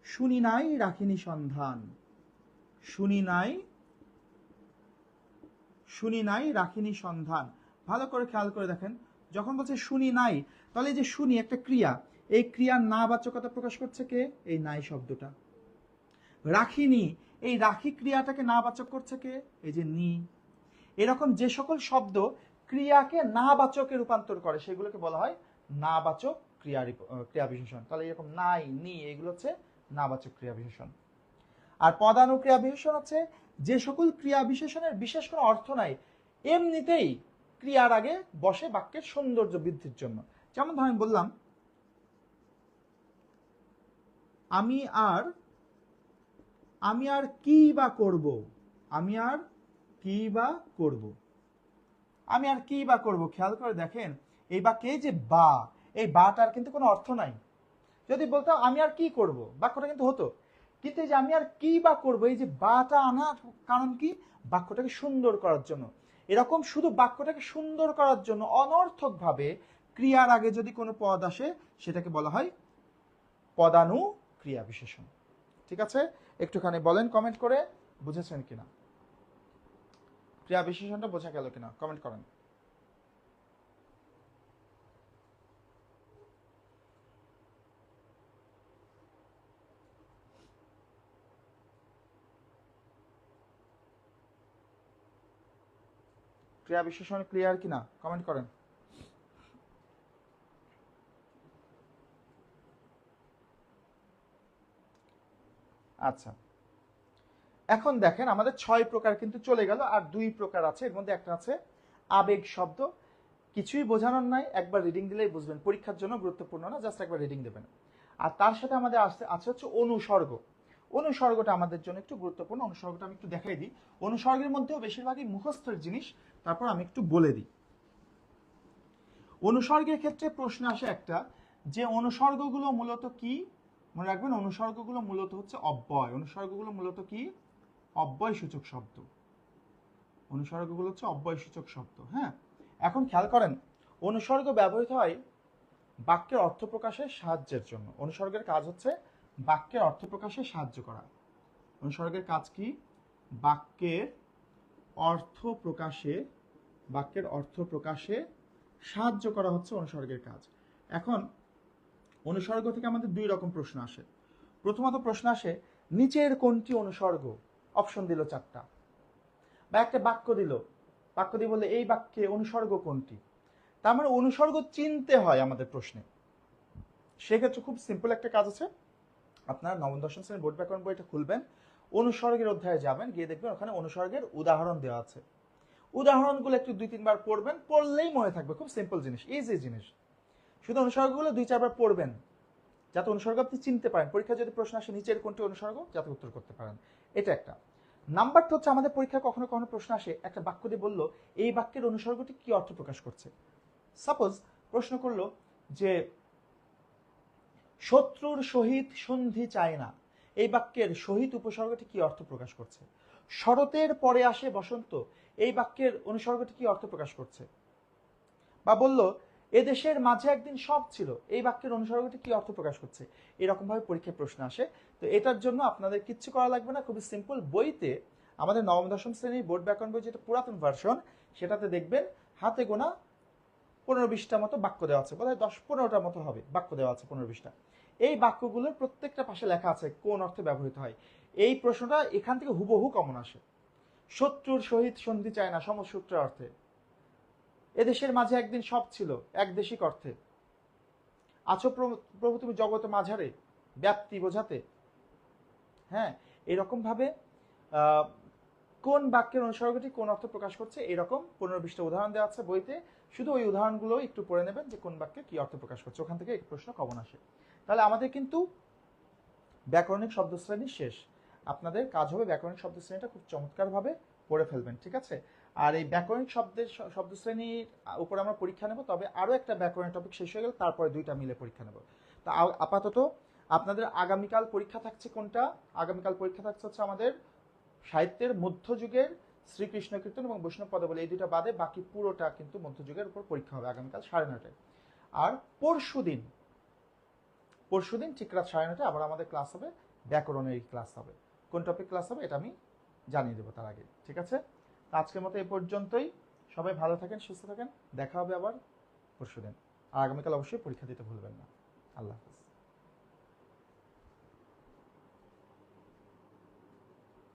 শুনি নাই রাখিনি সন্ধান, শুনি নাই, শুনি নাই রাখিনি সন্ধান। ভালো করে খেয়াল করে দেখেন, যখন বলছে শুনি নাই, তাহলে এই যে শুনি একটা ক্রিয়া, এই ক্রিয়ার না বাচকতা প্রকাশ করছে কে? এই নাই শব্দটা। রাখিনি, এই রাখি ক্রিয়াটাকে না বাচক করছে কে? এই যে নি। এরকম যে সকল শব্দ ক্রিয়াকে না বাচকে রূপান্তর করে সেগুলোকে বলা হয় নাবাচক ক্রিয়া বিশেষণ। তাহলে এরকম নাই, নি, এগুলো হচ্ছে নাবাচক ক্রিয়া বিশেষণ। আর পদানুক্রিয়া বিশেষণ হচ্ছে যে সকল ক্রিয়া বিশেষণের বিশেষ কোনো অর্থ নাই, এমনিতেই ক্রিয়ার আগে বসে বাক্যের সৌন্দর্য বৃদ্ধির জন্য। যেমন ধরেন বললাম আমি আর কি বা করব, আমি আর কি বা করব, আমি আর কি বা করব। খেয়াল করে দেখেন এই বাক্যে যে বা, এই বাটার কিন্তু কোনো অর্থ নাই। যদি বলতাম আমি আর কি করব, বাক্যটা কিন্তু হতো। কিন্তু এই যে আমি আর কি বা করব, এই যে বাটা আনার কারণ কি? বাক্যটাকে সুন্দর করার জন্য। এরকম শুধু বাক্যটাকে সুন্দর করার জন্য অনর্থক ভাবে ক্রিয়ার আগে যদি কোনো পদ আসে সেটাকে বলা হয় পদানুক্রিয়া বিশেষণ। ঠিক আছে, একটুখানি বলেন কমেন্ট করে বুঝেছেন কিনা, ক্রিয়া বিশেষণটা বোঝা গেল কিনা, কমেন্ট করেন। ক্রিয়া বিশেষণ ক্লিয়ার কিনা কমেন্ট করেন। আচ্ছা, এখন দেখেন আমাদের 6 প্রকার কিন্তু চলে গেল, আর 2 প্রকার আছে। এর মধ্যে একটা আছে আবেগ শব্দ। কিছুই বোঝানোর নাই, একবার রিডিং দিলেই বুঝবেন, পরীক্ষার জন্য গুরুত্বপূর্ণ না, জাস্ট একবার রিডিং দেবেন। আর তার সাথে আমাদের আছে হচ্ছে অনুসর্গ। অনুসর্গটা আমাদের জন্য একটু গুরুত্বপূর্ণ। অনুসর্গটা আমি একটু দেখাই দিই। অনুসর্গের মধ্যেও বেশিরভাগই মুখস্থের জিনিস, তারপর আমি একটু বলে দিই। অনুসর্গের ক্ষেত্রে প্রশ্ন আসে একটা, যে অনুসর্গগুলো মূলত কি? মনে রাখবেন অনুসর্গগুলো মূলত হচ্ছে অব্যয়। অনুসর্গগুলো মূলত কি? অব্যয় সূচক শব্দ। অনুসর্গগুলো হচ্ছে অব্যয় সূচক শব্দ। হ্যাঁ, এখন খেয়াল করেন অনুসর্গ ব্যবহৃত হয় বাক্যের অর্থ প্রকাশের সাহায্যের জন্য। অনুসর্গের কাজ হচ্ছে বাক্যের অর্থ প্রকাশে সাহায্য করা। অনুসর্গের কাজ কি? বাক্যের অর্থ প্রকাশে সাহায্য করা হচ্ছে অনুসর্গের কাজ। এখন অনুসর্গ থেকে আমাদের 2 রকম প্রশ্ন আসে। প্রথমত প্রশ্ন আসে নিচের কোনটি অনুসর্গ? অপশন দিল 4টা, বা একটা বাক্য দিল বাক্য দিয়ে বললে এই বাক্যে অনুসর্গ কোনটি, তার মানে অনুসর্গ চিনতে হয় আমাদের প্রশ্নে। সেক্ষেত্রে খুব সিম্পল একটা কাজ আছে, আপনারা নবম দশম শ্রেণীর বোর্ড ব্যাকরণ বইটা খুলবেন, অনুসর্গের অধ্যায়ে যাবেন, গিয়ে দেখবেন ওখানে অনুসর্গের উদাহরণ দেওয়া আছে। উদাহরণগুলো একটু 2-3 বার পড়বেন, পড়লেই মনে থাকবে। খুব সিম্পল জিনিস, ইজি জিনিস। শুধু অনুসর্গগুলো 2-4 বার পড়বেন, যাতে অনুসর্গ আপনি চিনতে পারেন। পরীক্ষা যদি প্রশ্ন আসে নিচের কোনটি অনুসর্গ, যাতে উত্তর করতে পারেন। এটা একটা। নাম্বারটা হচ্ছে, আমাদের পরীক্ষায় কখনো কখনো প্রশ্ন আসে, একটা বাক্য দিয়ে বললো এই বাক্যের অনুসর্গটি কি অর্থ প্রকাশ করছে। সাপোজ প্রশ্ন করলো যে শত্রুর সহিত সন্ধি চায় না, এই বাক্যের সহিত উপসর্গটি কি অর্থ প্রকাশ করছে। শরতের পরে আসে বসন্ত, এই বাক্যের অনুসর্গটি কি অর্থ প্রকাশ করছে। বা বলল এদেশের মাঝে একদিন সব ছিল, এই বাক্যের অনুসর্গটি কি অর্থ প্রকাশ করছে। এরকম ভাবে পরীক্ষায় প্রশ্ন আসে। তো এটার জন্য আপনাদের কিচ্ছু করা লাগবে না, খুবই সিম্পল। বইতে আমাদের নবম দশম শ্রেণীর বোর্ড ব্যাকরণ বই, যেটা পুরাতন ভার্সন, সেটাতে দেখবেন হাতে গোনা 15-20টা মতো বাক্য দেওয়া আছে, বোধহয় 10-15টার মতো হবে বাক্য দেওয়া আছে, 15-20টা। এই বাক্যগুলোর প্রত্যেকটা পাশে লেখা আছে কোন অর্থে ব্যবহৃত হয়। এই প্রশ্নটা এখান থেকে হুবহু কমন আসে। শত্রুর সহিত সন্ধি চায় না সমসূত্রের অর্থে, এদেশের মাঝে একদিন সব ছিল একদেশিক অর্থে, আছো প্রভু তুমি জগতে মাঝারে ব্যাপ্তি বোঝাতে। হ্যাঁ, এরকম ভাবে কোন বাক্যের অনুসর্গটি কোন অর্থ প্রকাশ করছে, এরকম 15-20টা উদাহরণ দেওয়া আছে বইতে। শুধু ওই উদাহরণগুলো একটু পড়ে নেবেন যে কোন বাক্যে কি অর্থ প্রকাশ করছে, ওখান থেকে এই প্রশ্ন কমন আসে। তাহলে আমাদের কিন্তু ব্যাকরণিক শব্দশ্রেণী শেষ। আপনাদের কাজ হবে ব্যাকরণিক শব্দশ্রেণীটা খুব চমৎকারভাবে পড়ে ফেলবেন, ঠিক আছে। আর এই ব্যাকরণিক শব্দশ্রেণীর উপর আমরা পরীক্ষা নেব, তবে আরও একটা ব্যাকরণের টপিক শেষ হয়ে গেল, তারপরে 2টা মিলে পরীক্ষা নেব। তা আপাতত আপনাদের আগামীকাল পরীক্ষা থাকছে কোনটা, আগামীকাল পরীক্ষা থাকছে হচ্ছে আমাদের সাহিত্যের মধ্যযুগের শ্রীকৃষ্ণ কীর্তন এবং বৈষ্ণব পদাবলী, এই 2টা বাদে বাকি পুরোটা কিন্তু মধ্যযুগের উপর পরীক্ষা হবে আগামীকাল 9:30টায়। আর পরশুদিন ঠিক রাত 9:30টায় আবার আমাদের ক্লাস হবে, ব্যাকরণের ক্লাস হবে। কোন টপিক ক্লাস হবে এটা আমি জানিয়ে দেবো তার আগে, ঠিক আছে। আজকের মতো এই পর্যন্তই। সবাই ভালো থাকেন, সুস্থ থাকেন, দেখা হবে আবার পরশুদিন। আর আগামীকাল অবশ্যই পরীক্ষা দিতে ভুলবেন না। আল্লাহ হাফেজ।